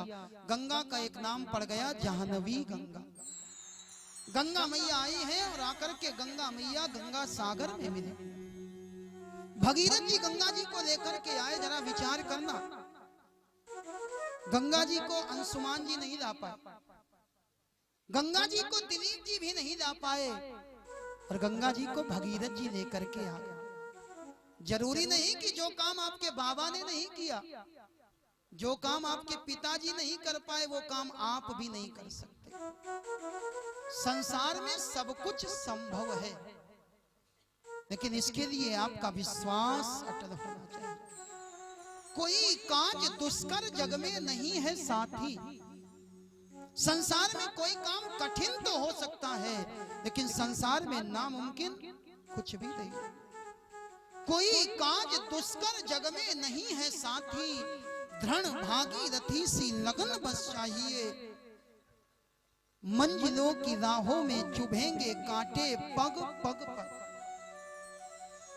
गंगा का एक नाम पड़ गया जाह्नवी गंगा। गंगा मैया आई है और आकर के गंगा मैया गंगा सागर में मिली। भगीरथ जी गंगा जी को लेकर के आए, जरा विचार करना, गंगा जी को अंशुमान जी नहीं ला पाए, गंगा जी को दिलीप जी भी नहीं ला पाए, और गंगा जी को भगीरथ जी लेकर के आ गए। जरूरी नहीं कि जो काम आपके बाबा ने नहीं किया, जो काम आपके पिताजी नहीं कर पाए, वो काम आप भी नहीं कर सकते। संसार में सब कुछ संभव है, लेकिन इसके लिए आपका विश्वास अटल होना चाहिए। कोई काज दुष्कर जग में नहीं है साथी। संसार में कोई काम कठिन तो हो सकता है, लेकिन संसार में नामुमकिन कुछ भी नहीं। कोई काज दुष्कर जग में नहीं है साथी, दृढ़ भागीरथी सी लगन बस चाहिए। मंजिलों की राहों में चुभेंगे कांटे पग पग पर।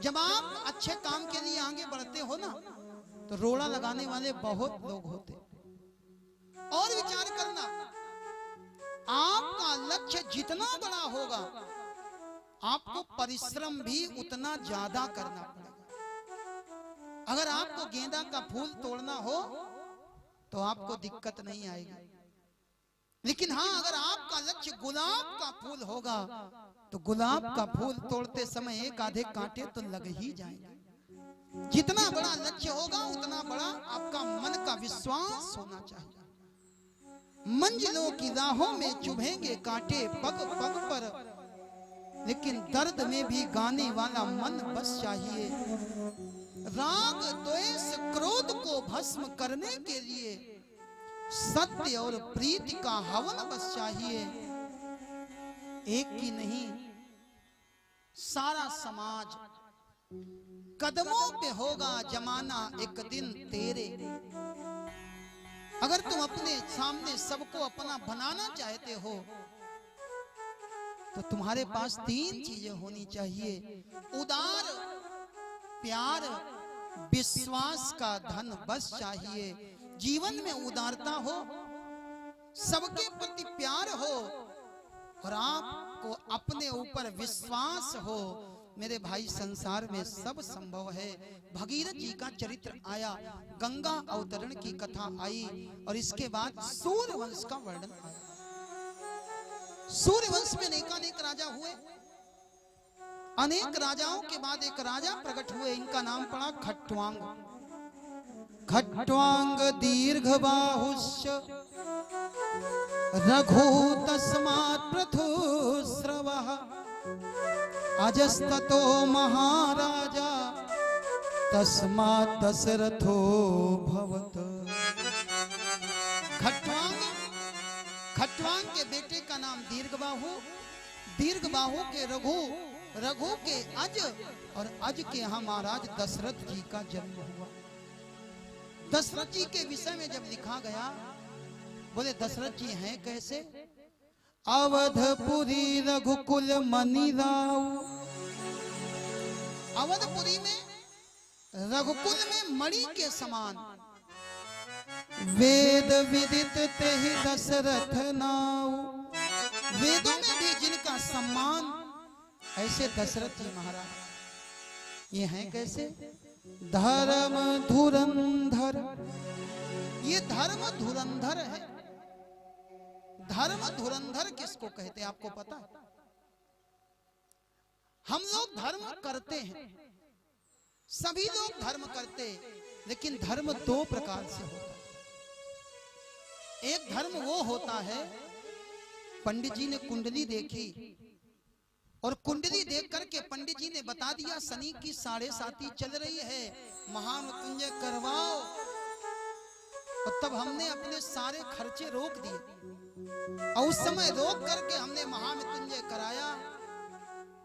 जब आप अच्छे काम के लिए आगे बढ़ते हो ना, तो रोड़ा लगाने वाले बहुत लोग होते। और विचार करना, आपका लक्ष्य जितना बड़ा होगा, आपको परिश्रम भी उतना ज्यादा करना पड़ेगा। अगर आपको गेंदा का फूल तोड़ना हो तो आपको दिक्कत नहीं आएगी, लेकिन हाँ, अगर आपका लक्ष्य गुलाब का फूल होगा तो गुलाब का फूल तोड़ते समय एक आधे कांटे तो लग ही जाएंगे। जितना बड़ा लक्ष्य होगा, उतना बड़ा आपका मन का विश्वास होना चाहिए। मंजिलों की राहों में चुभेंगे कांटे पग पग पर, लेकिन दर्द में भी गाने वाला मन बस चाहिए। राग द्वेष क्रोध को भस्म करने के लिए सत्य और प्रीति का हवन बस चाहिए। एक की नहीं, सारा समाज कदमों पे होगा जमाना एक दिन तेरे। अगर तुम अपने सामने सबको अपना बनाना चाहते हो, तो तुम्हारे पास तीन चीजें होनी चाहिए: उदार प्यार, विश्वास का धन बस चाहिए। जीवन में उदारता हो, सबके प्रति प्यार हो, और आपको अपने ऊपर विश्वास हो। मेरे भाई, संसार में सब संभव है। भगीरथ जी का चरित्र आया, गंगा अवतरण की कथा आई, और इसके बाद सूर्यवंश का वर्णन आया। सूर्यवंश में अनेक राजा हुए। अनेक राजाओं के बाद एक राजा प्रकट हुए, इनका नाम पड़ा खट्वांग। खट्वांग दीर्घबाहुश्च रघु तस्मात् पृथुस्रवः अजस्ततो महाराजा तस्मात् दशरथो भवत। खट्वांग के बेटे का नाम दीर्घबाहु, दीर्घबाहु के रघु, रघु के अज, और अज के यहाँ महाराज दशरथ जी का जन्म हुआ। दशरथ जी के विषय में जब लिखा गया, बोले दशरथ जी हैं कैसे? अवधपुरी रघुकुल मणि राव। अवधपुरी में, रघुकुल में मणि के समान, वेद विदित तेहि दशरथ नाव। वेदों में भी जिनका सम्मान, ऐसे दशरथ जी महाराज। ये हैं कैसे? धर्म धुरंधर। ये धर्म धुरंधर है। धर्म धुरंधर किसको कहते हैं आपको पता है? हम लोग धर्म करते हैं, सभी लोग धर्म करते, लेकिन धर्म दो प्रकार से होता है। एक धर्म वो होता है, पंडित जी ने कुंडली देखी, और कुंडली देख करके पंडित जी ने बता दिया शनि की 7.5 चल रही है, महामृत्युंजय करवाओ। और तब हमने अपने सारे खर्चे रोक दिए और उस समय रोक करके हमने महामृत्युंजय कराया।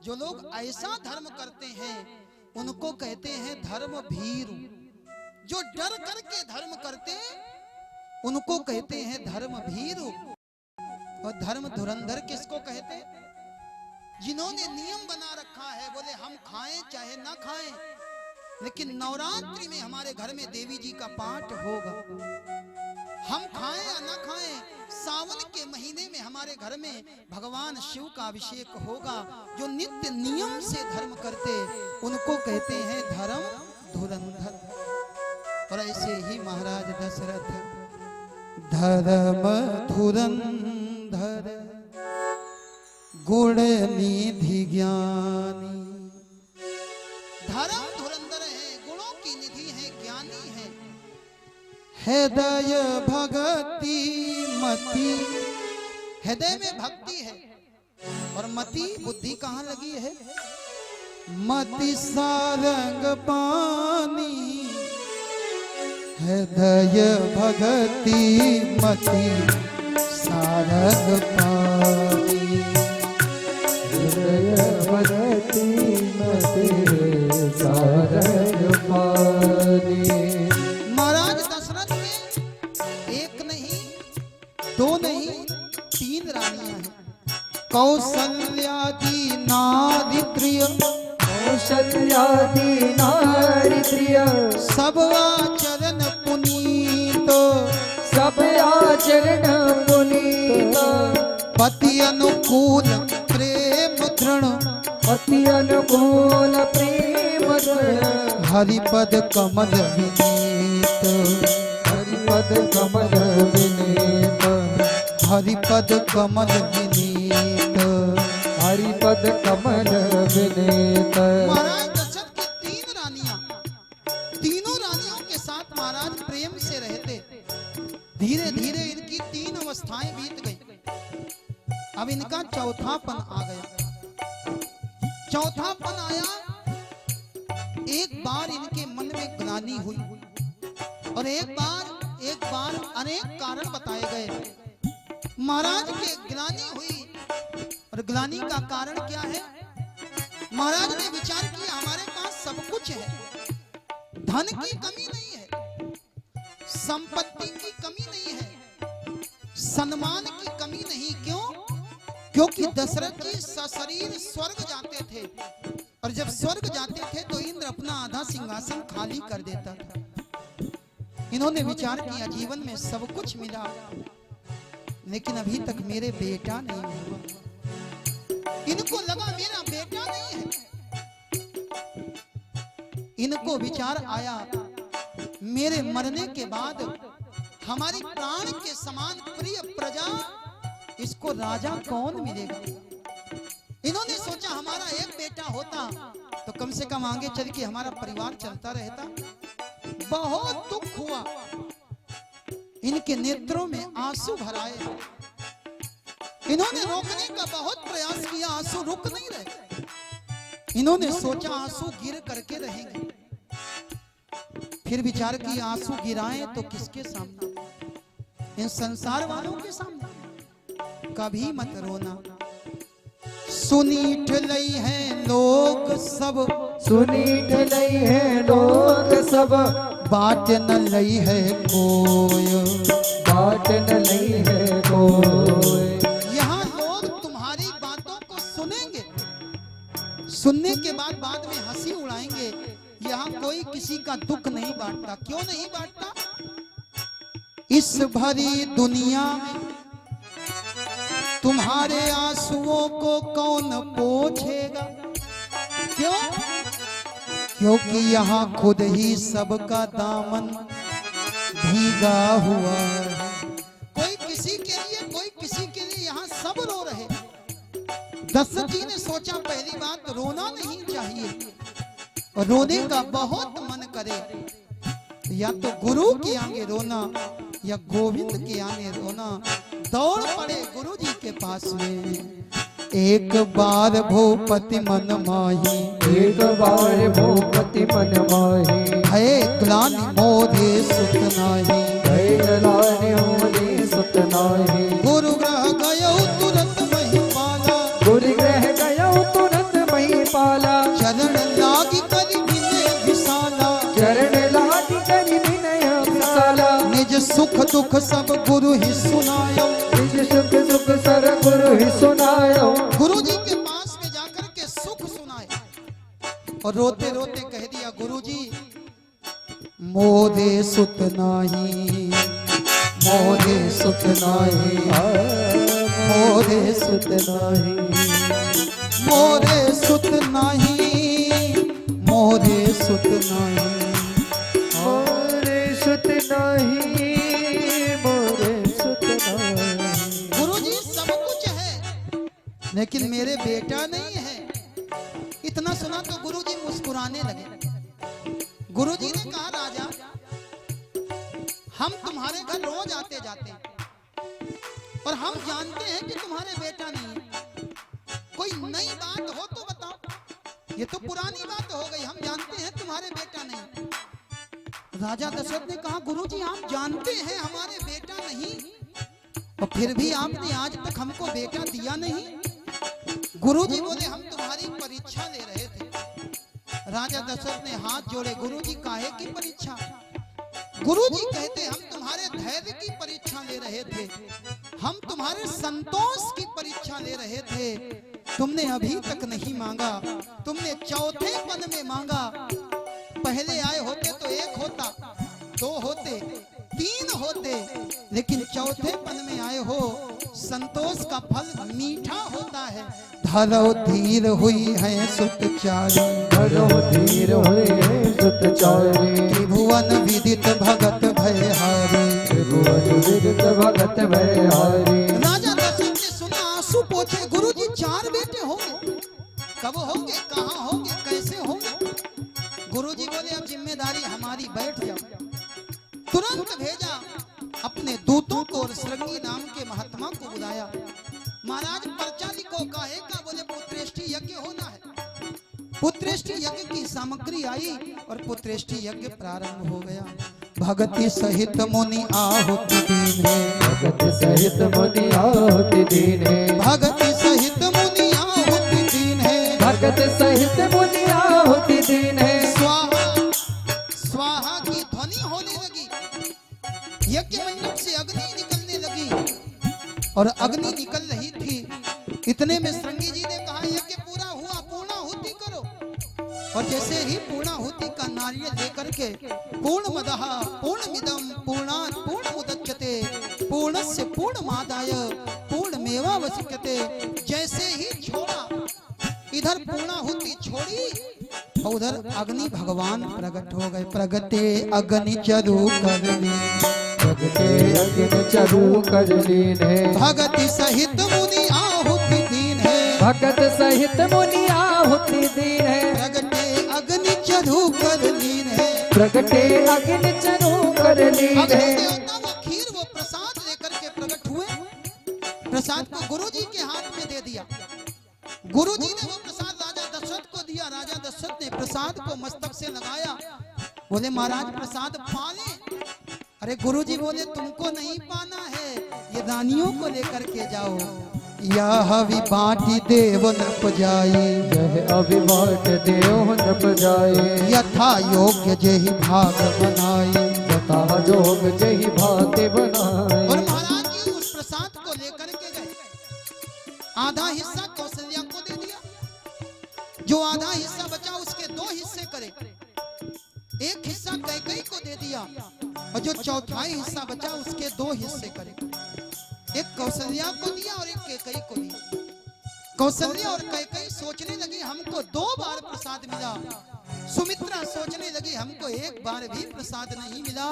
जो लोग ऐसा धर्म करते हैं उनको कहते हैं धर्म भीरु। जो डर करके धर्म करते उनको कहते हैं धर्म भीरु। और धर्म धुरंधर किसको कहते हैं? जिन्होंने नियम बना रखा है, बोले हम खाएं चाहे ना खाएं, लेकिन नवरात्रि में हमारे घर में देवी जी का पाठ होगा। हम खाएं या ना खाएं, सावन के महीने में हमारे घर में भगवान शिव का अभिषेक होगा। जो नित्य नियम से धर्म करते उनको कहते हैं धर्म धुरंधर। और ऐसे ही महाराज दशरथ धर्म धुरंधर गुण निधि ज्ञानी। धर्म धुरंधर है, गुणों की निधि है, ज्ञानी है। हृदय भक्ति मति, हृदय में भक्ति है और मति बुद्धि कहाँ लगी है? मति सारंग पानी। हृदय भक्ति मति सारंग पानी। हृदय भक्ति मति सारंग पानी। महाराज दशरथ के एक नहीं, दो नहीं, 3 रानियां हैं। कौसल्यादि नारी प्रिय, कौशल्यादि नारी प्रिय, सब आचरण पुनीत, सब आचरण पुनीत। पति अनुकूल प्रेम दृढ़, अति अनुकूल प्रेम दृढ़। हरिपद कमल विनीत, हरिपद कमल विनीत, हरिपद कमल विनीत। हरिपद कमल विनीत। महाराज दशरथ की 3 रानियां, तीनों रानियों के साथ महाराज प्रेम से रहते। धीरे धीरे इनकी 3 अवस्थाएं बीत गई। अब इनका चौथापन आ गया। चौथापन आया, एक बार इनके मन में ग्लानि हुई और एक बार अनेक कारण बताए गए। महाराज के ग्लानि हुई और ग्लानि का कारण क्या है? महाराज ने विचार किया हमारे पास सब कुछ है, धन की कमी नहीं है, संपत्ति की कमी नहीं है, सम्मान की कमी नहीं। क्यों? क्योंकि दशरथ जी सशरीर स्वर्ग जाते थे और जब स्वर्ग जाते थे तो इंद्र अपना आधा सिंहासन खाली कर देता था। इन्होंने विचार किया जीवन में सब कुछ मिला लेकिन अभी तक मेरे बेटा नहीं हुआ। इनको लगा मेरा बेटा नहीं है। इनको विचार आया मेरे मरने के बाद हमारी प्राण के समान प्रिय प्रजा, इसको राजा कौन मिलेगा? इन्होंने सोचा हमारा एक बेटा होता तो कम से कम आगे चल के हमारा परिवार चलता रहता। बहुत दुख हुआ, इनके नेत्रों में आंसू भराए। इन्होंने रोकने का बहुत प्रयास किया, आंसू रुक नहीं रहे। इन्होंने सोचा आंसू गिर करके रहेंगे। फिर विचार किया आंसू गिराएं तो किसके सामने? इन संसार वालों के सामने। कभी मत रोना, सुनीठ लई है लोग सब, सुनीठ लई है लोग सब। बाट न लई है कोई, बाट न लई है कोई। यहाँ लोग तुम्हारी बातों को सुनेंगे, सुनने के बाद में हंसी उड़ाएंगे। यहाँ कोई किसी का दुख नहीं बांटता। क्यों नहीं बांटता? इस भरी दुनिया में तुम्हारे आंसुओं को कौन पोंछेगा? क्यों? क्योंकि यहाँ खुद ही सबका दामन भीगा हुआ है। कोई किसी के लिए, कोई किसी के लिए, यहाँ सब रो रहे। दशरथ जी ने सोचा पहली बात रोना नहीं चाहिए, और रोने का बहुत मन करे या तो गुरु के आगे रोना या गोविंद के आगे रोना। दौड़ पड़े गुरु जी के पास में। एक बार भूपति मन माही, एक बार भूपति मन माही, है ग्लानि मोरे सुत नाही। भय ग्लानि मोरे सुत नाही। गुरु ग्रह गयो तुरंत महिपाला, गुरु ग्रह गयो तुरंत महिपाला। चरण लागी करि विनय विशाला, चरण लागी करि विनय विशाला। निज सुख दुख सब गुरु ही सुनायो, निज सुख दुख सर गुरु ही सुनायो। गुरु जी के पास में जाकर के सुख सुनाए और रोते रोते कह दिया, गुरु जी मोरे सुत नाही, मोरे सुत नाही, मोरे सुत नाही, मोरे सुत नाही, मोरे सुत नाही। मोरे सुत नाही, मोरे सुत नाही। गुरु जी सब कुछ है लेकिन मेरे बेटा नहीं है। इतना सुना तो गुरु जी मुस्कुराने लगे। गुरु जी ने कहा, राजा हम तुम्हारे घर रोज आते जाते और हम जानते हैं कि तुम्हारे बेटा नहीं है। कोई नई बात हो तो बताओ, ये तो पुरानी बात हो गई। हम जानते हैं तुम्हारे बेटा नहीं। राजा दशरथ ने कहा, गुरु जी आप जानते हैं हमारे बेटा नहीं और फिर भी आपने आज तक हमको बेटा दिया नहीं। गुरु जी बोले, हम तुम्हारी परीक्षा ले रहे थे। राजा दशरथ ने हाथ जोड़े, गुरु जी काहे की परीक्षा? गुरु जी कहते, हम तुम्हारे धैर्य की परीक्षा ले रहे थे, हम तुम्हारे संतोष की परीक्षा ले रहे थे। तुमने अभी तक नहीं मांगा, तुमने चौथे पद में मांगा। पहले आए होते तो एक होता, दो होते, तीन होते, लेकिन चौथे पद में आए हो। संतोष का फल मीठा होता है। धरो धीर हुई है सुतचारी, धरो धीर हुई है सुतचारी। त्रिभुवन विदित भगत भयहारी, त्रिभुवन विदित भगत भयहारी। राजा दशरथ ने सुना, आंसू पोंछे, गुरु जी 4 बेटे होंगे, कब होंगे, कहाँ होंगे, कैसे होंगे? गुरु जी बोले, अब जिम्मेदारी हमारी, बैठ जाओ। तुरंत भेजा अपने दूतों को और श्रृंगी नाम के महात्मा को बुलाया। महाराज पर्चा लिखो, काहे का? बोले पुत्रेष्टि यज्ञ होना है। पुत्रेष्टि यज्ञ की सामग्री आई और पुत्रेष्टि यज्ञ प्रारंभ हो गया। भगति सहित मुनि आहुति दीन है, भगत सहित मुनि आहुति दीन है, भगति सहित मुनि आहुति दीन है, भगत सहित मुनि आहुति दीन है। स्वाहा स्वाहा की ध्वनि होने लगी, यज्ञ मंडप से अग्नि निकलने लगी और अग्नि निकल रही थी। इतने में श्रृंगी जी ने कहा, यज्ञ पूरा हुआ, पूर्णाहुति करो। और जैसे ही पूर्णाहुति का नारियल लेकर के, पूर्णमदः पूर्णमिदं पूर्णात् पूर्णमुदच्यते पूर्णस्य पूर्णमादाय पूर्णमेवावशिष्यते, जैसे ही छोड़ा, इधर पूर्णाहुति छोड़ी और उधर अग्नि भगवान प्रकट हो गए। प्रगटे अग्नि चरु करली, भगते अग्नि चरु करली है, भगति सहित मुनि आहुति दीन है, भगत सहित मुनि आहुति दीन है। प्रगटे अग्नि चरु करली है, प्रगटे अग्नि चरु करली अग्नि है। देवता वो खीर, वो प्रसाद लेकर के प्रकट हुए। प्रसाद को गुरु जी के हाथ में दे दिया। गुरु जी ने वो प्रसाद राजा दशरथ को दिया। राजा दशरथ ने प्रसाद को मस्तक से लगाया। बोले, महाराज प्रसाद पा ले। अरे गुरु जी बोले, तुमको नहीं पाना है, ये रानियों को लेकर के जाओ। यह विबाटी देव नृप जाए, यह अभिबाट देव नृप जाए, यथा योग्य जेहि भाग बनाए, यथा जोग जेहि भाति बनाए। और महाराज जी उस प्रसाद को लेकर के गए। आधा हिस्सा कौशल्या को दे दिया, जो आधा हिस्सा बचा उसके 2 हिस्से करे। एक हिस्सा कैकेयी को दे दिया और जो चौथाई हिस्सा बचा उसके 2 हिस्से करे। एक कौशल्या को दिया और एक कैकेयी को दिया। कौशल्या और कैकेयी सोचने लगी, हमको 2 बार प्रसाद मिला। सुमित्रा सोचने लगी, हमको 1 बार भी प्रसाद नहीं मिला।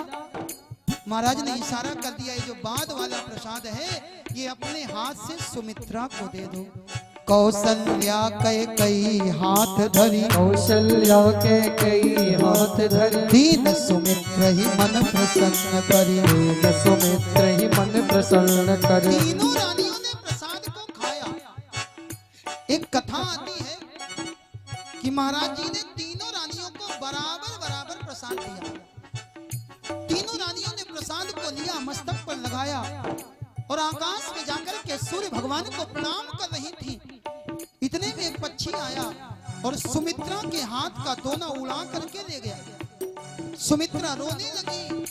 महाराज ने इशारा कर दिया, ये जो बाद वाला प्रसाद है ये अपने हाथ से सुमित्रा को दे दो। कौशल्या कैकेयी हाथ धरी, कौशल्या कैकेयी हाथ धरी, दीन सुमित्र ही मन प्रसन्न करी, दीन सुमित्र ही मन प्रसन्न करी। तीनों रानियों ने प्रसाद को खाया। महाराज जी ने तीनों रानियों को बराबर बराबर प्रसाद दिया। तीनों रानियों ने प्रसाद को लिया, मस्तक पर लगाया और आकाश में जाकर के सूर्य भगवान को प्रणाम कर रही थी। इतने में एक पक्षी आया और सुमित्रा के हाथ का दोना उड़ा करके ले गया। सुमित्रा रोने लगी,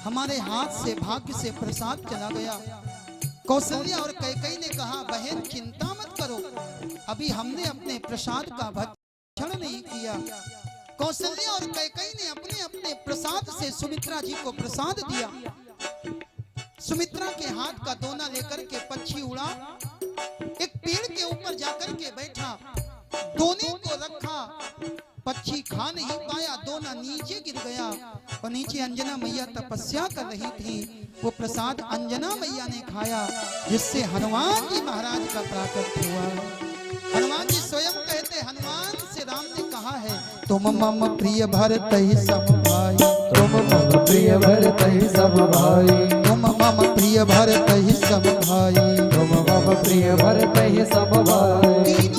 हमारे हाथ से भाग्य से प्रसाद चला गया। कौशल्या और कैकेयी ने कहा, बहन चिंता मत करो, अभी हमने अपने प्रसाद का भक्षण नहीं किया। कौशल्या और कैकेयी ने अपने अपने प्रसाद से सुमित्रा जी को प्रसाद दिया। सुमित्रा के हाथ का दोना लेकर के पक्षी उड़ा, एक पेड़ के ऊपर जाकर के बैठा, दोने को रखा, पक्षी खा नहीं पाया, दोना नीचे गिर गया और नीचे अंजना मैया तपस्या कर रही थी। वो प्रसाद अंजना मैया ने खाया, जिससे हनुमान जी महाराज का प्राकट्य हुआ। हनुमान जी स्वयं कहते, हनुमान से राम ने कहा है, तुम मम प्रिय भरत ही सब भाई, तुम मम प्रिय भरत ही सब भाई, तुम मम प्रिय भरत ही सब भाई, तुम मम प्रिय भरत ही सब भाई।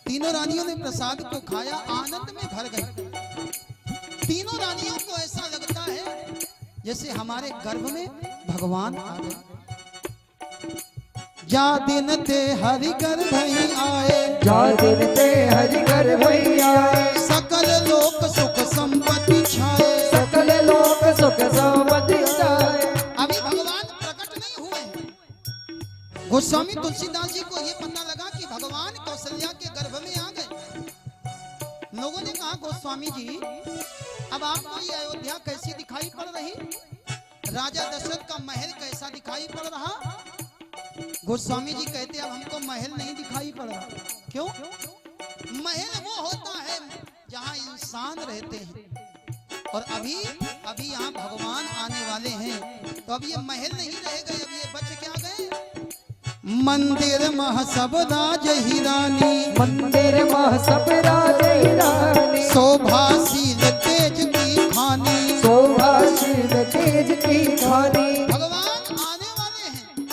तीनों रानियों ने प्रसाद को खाया, आनंद में भर गई। तीनों रानियों को ऐसा लगता है जैसे हमारे गर्भ में भगवान आ गए। जा दिन ते हरि गर्भ आए, जा दिन ते हरि गर्भ आए, सकल लोक सुख संपत्ति छाए, सकल लोक सुख संपत्ति छाए। अभी भगवान प्रकट नहीं हुए हैं। गोस्वामी तुलसीदास जी को यह पता लगा कि भगवान कौशल्या के गर्भ में आ गए। लोगों ने कहा, गोस्वामी जी अब आपको ये अयोध्या कैसी दिखाई पड़ रही, राजा दशरथ का महल कैसा दिखाई पड़ रहा। गोस्वामी जी कहते, अब हमको महल नहीं दिखाई पड़ रहा। क्यों? महल वो होता है जहाँ इंसान रहते हैं, और अभी अभी यहाँ भगवान आने वाले हैं, तो अब ये महल नहीं रह गए, अब ये बच क्या गए? मंदिर मह सब राज ही रानी, मंदिर मह सब राज ही रानी, शोभाशील तेज की खानी, शोभाशील तेज की खानी। भगवान आने वाले हैं,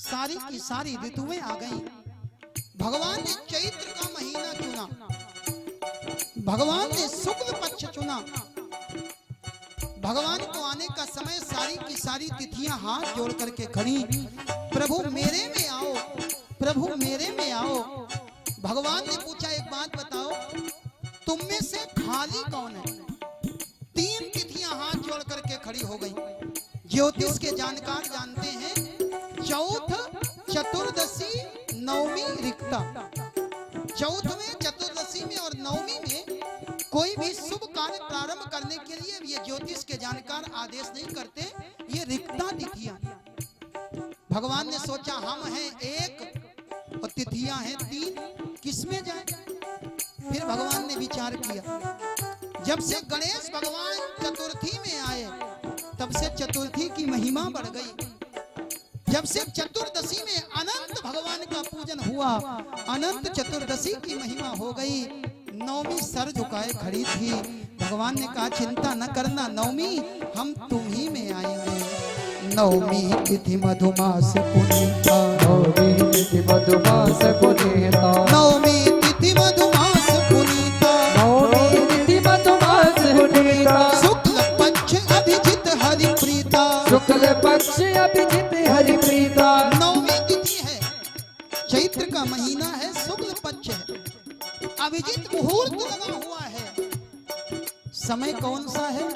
सारी की सारी ऋतुएं आ गई। भगवान ने चैत्र का महीना चुना, भगवान ने शुक्ल पक्ष चुना। भगवान को आने का समय, सारी की सारी तिथियां हाथ जोड़ करके खड़ी, प्रभु मेरे में आओ, प्रभु मेरे में आओ। भगवान ने पूछा, एक बात बताओ, तुम में से खाली कौन है? तीन तिथियां हाथ जोड़ करके खड़ी हो गई। ज्योतिष के जानकार जानते हैं, चौथ, चतुर्दशी, नवमी रिक्ता। चौथ में, चतुर्दशी में और नवमी में कोई भी शुभ कार्य प्रारंभ करने के लिए ये ज्योतिष के जानकार आदेश नहीं करते, ये रिक्ता तिथियां। भगवान ने सोचा, हम हैं एक और तिथियां हैं तीन, किसमें जाए? फिर भगवान ने विचार किया। जब से गणेश भगवान चतुर्थी में आए, तब से चतुर्थी की महिमा बढ़ गई। जब से चतुर्दशी में अनंत भगवान का पूजन हुआ, अनंत चतुर्दशी की महिमा हो गई। नवमी सर झुकाए खड़ी थी। भगवान ने कहा, चिंता न करना नवमी, हम तुम ही में आएंगे। नवमी तिथि मधुमास पुनीता, नवमी तिथि मधुमास पुनीता, नवमी तिथि मधुमास पुनीता, नवमी तिथि मधुमास पुनीता, शुक्ल पक्ष अभिजित हरि प्रीता, शुक्ल पक्ष अभिजित हरि प्रीता। नवमी तिथि है, चैत्र का महीना है, शुक्ल पक्ष है, अभिजित मुहूर्त लगा हुआ है। समय कौन सा है?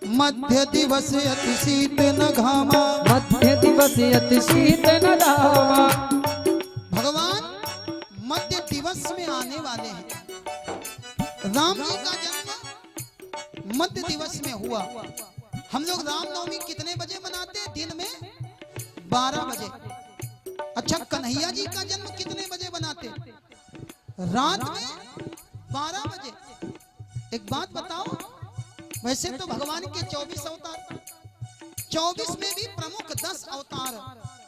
मध्य दिवस अति शीत न घामा, मध्य दिवस अति शीत न घामा। भगवान मध्य दिवस में आने वाले हैं। राम जी का जन्म मध्य दिवस में हुआ। हम लोग रामनवमी कितने बजे मनाते हैं? दिन में 12 बजे। अच्छा, कन्हैया जी का जन्म कितने बजे मनाते? रात में 12 बजे। एक बात बताओ, वैसे तो भगवान के 24 अवतार, 24 में भी प्रमुख 10 अवतार,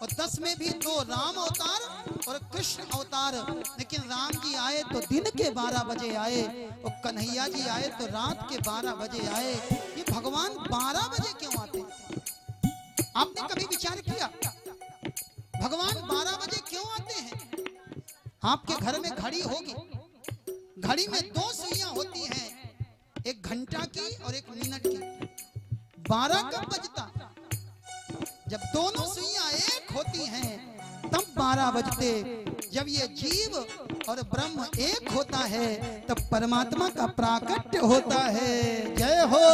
और 10 में भी 2 राम अवतार और कृष्ण अवतार। लेकिन राम जी आए तो दिन के 12 बजे आए, और कन्हैया जी आए तो रात के 12 बजे आए। ये भगवान 12 बजे क्यों आते? आपने कभी विचार किया भगवान 12 बजे क्यों आते हैं? आपके घर में घड़ी होगी, घड़ी में 2 सुइयां होती हैं, एक घंटा की और एक मिनट की। 12 कब बजता? जब दोनों सुइयां एक होती हैं तब 12 बजते। जब ये जीव और ब्रह्म एक होता है तब परमात्मा का प्राकट्य होता है। जय हो।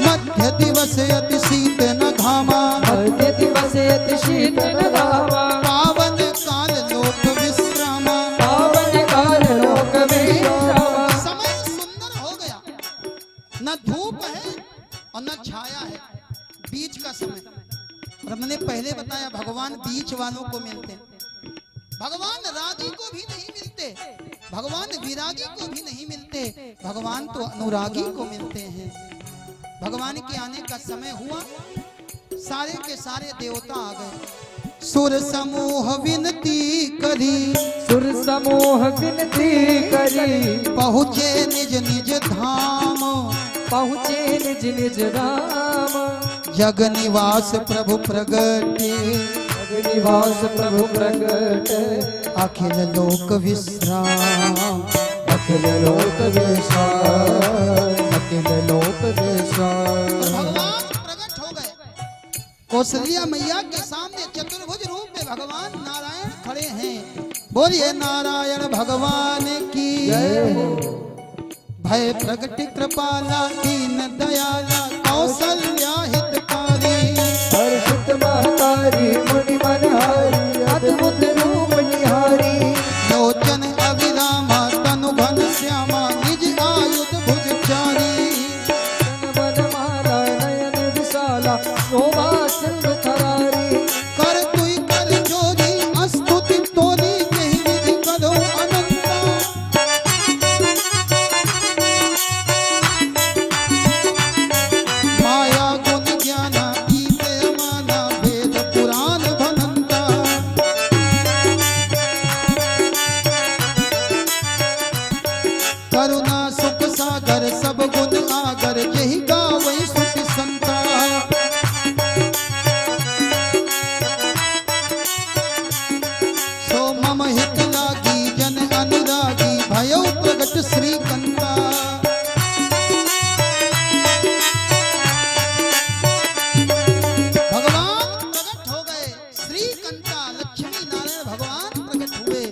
मध्य दिवस अति शीत न घामा, मध्य दिवस अति शीत न घामा, पावन काल लोक विश्रामा, पावन काल लोक विश्रामा। समय सुंदर हो गया, न धूप है और न छाया है, बीच का समय। और मैंने पहले बताया भगवान बीच वालों को मिलते हैं। भगवान रागी को भी नहीं मिलते, भगवान विरागी को भी नहीं मिलते, भगवान तो अनुरागी को मिलते हैं। भगवान के आने का समय हुआ, सारे के सारे देवता आ गए। सुर समूह विनती करी, सुर समूह विनती करी, पहुँचे निज निज धाम, पहुँचे निज निज धाम। जग निवास प्रभु प्रगटे, जग निवास प्रभु प्रगट, अखिल लोक विश्राम, अखिल लोक विश्राम, अखिल लोक विश्राम। भगवान प्रकट हो गए। कौशल्या मैया के सामने चतुर्भुज रूप में भगवान नारायण खड़े हैं। बोलिए नारायण भगवान की जय हो। भय प्रगट कृपाला दीन दयाला कौशल्या हितकारी, हर्षित महतारी मुनि मनहारी, अद्भुत रूप निहारी। लोचन अविरामा तनु घन श्यामा, निज आयुध भुजचारी। मन माला नयन विशाला, शोभा सिंधु थरारी। कर तुई कर जोरी स्तुति तोरी, यही विधि करो अनंता। माया गुण ज्ञाना ईते अमाना, वेद पुराण भनंता। करुणा सुख सागर सब गुण आगर, यही गावै सुख संता। सो मम हित लागी जन अनुरागी, भयो प्रगट श्रीकंता। भगवान प्रकट हो गए, श्रीकंता लक्ष्मी नारायण भगवान प्रकट हुए।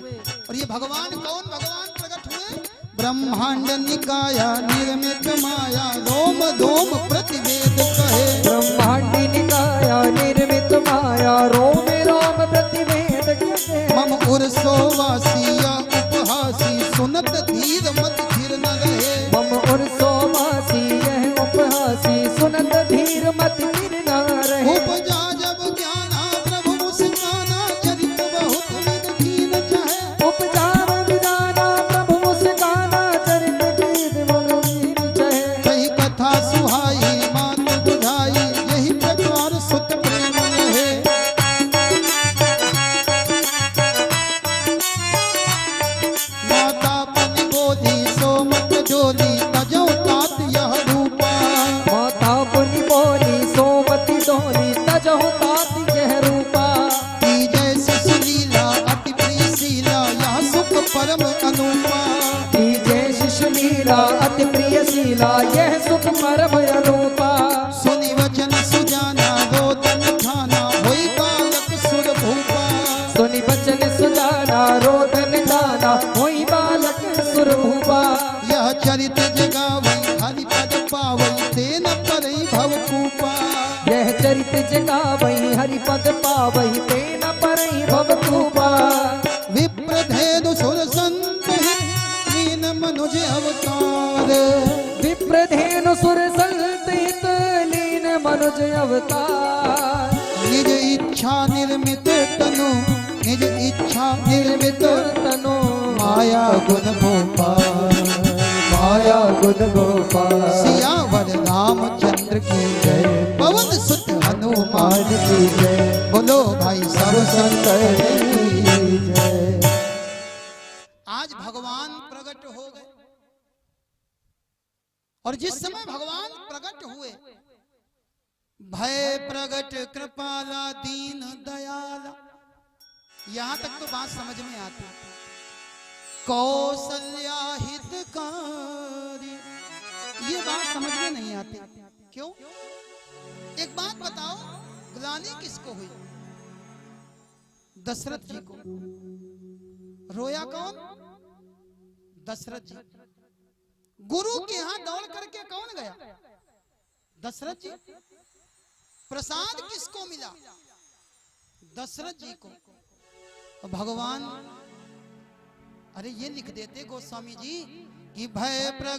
और ये भगवान कौन भगवान प्रकट हुए? ब्रह्मांड निकाया निर्मित माया, रोम धोम प्रतिवेद कहे। ब्रह्मांडी निकाया निर्मित माया, रोम रोम प्रतिवेद कहे। मम उर्सोवासिया उपहासी, सुनत धीर मत धीर न रहे। मम उर्सोवासी यह उपहासी, सुनत धीर मत धीर न रहे। उपजा जब ज्ञाना प्रभु मुस्काना, चरित बहुत विद कीन चाहे। उपजार विदाना प्रभु मुस्काना, चरित गीत मनोवीर चहे। कही कथा सुहाई मात बुझाई, यही प्रकार सुत प्रेम रहे। माता पति बोली सो मत जोली, तजो तात यह रूपा। माता पुनि बोली सोमति डोली, तजहु तात यह रूपा। की जय शिशु लीला अति प्रिय शीला, यह सुख परम अनुपा। की जय शिशु लीला अति प्रिय शीला, यह सुख परम अरूपा। सुनि वचन सुजाना रोदन खाना, होई बालक सुर भूपा। सुनि बचन सुजाना रोदन गाना, होई बालक सुर भूपा। यह चरित जगावई हरि पद पावई, तेन परई भव कूपा। यह चरित जगावई हरि पद पावई, तेन परई भव कूपा। विप्रधेनु सुर संत हित, लीन मनुज अवतार। विप्रधेनु सुर संत लीन मनुज अवतार। निज इच्छा निर्मित तनु, निज इच्छा निर्मित तनु, माया गुण गोपाल। माया गुण गोपाल। सियावर रामचंद्र की जय, पवन सुत हनुमान की जय। बोलो भाई सब शंकर की जय। आज भगवान प्रकट हो गए, और जिस समय भगवान प्रकट हुए, भय प्रगट कृपाला दीन दयाला, यहां तक तो बात समझ में आती। कौशल्या हितकारी, ये बात समझ में नहीं आती। क्यों? एक बात बताओ, ग्लानि किसको हुई? दशरथ जी को। रोया कौन? दशरथ जी। गुरु के यहां दौड़ करके कौन गया? दशरथ जी। प्रसाद किसको मिला? दशरथ जी को। और भगवान, अरे ये लिख देते गोस्वामी जी कि भय प्रगट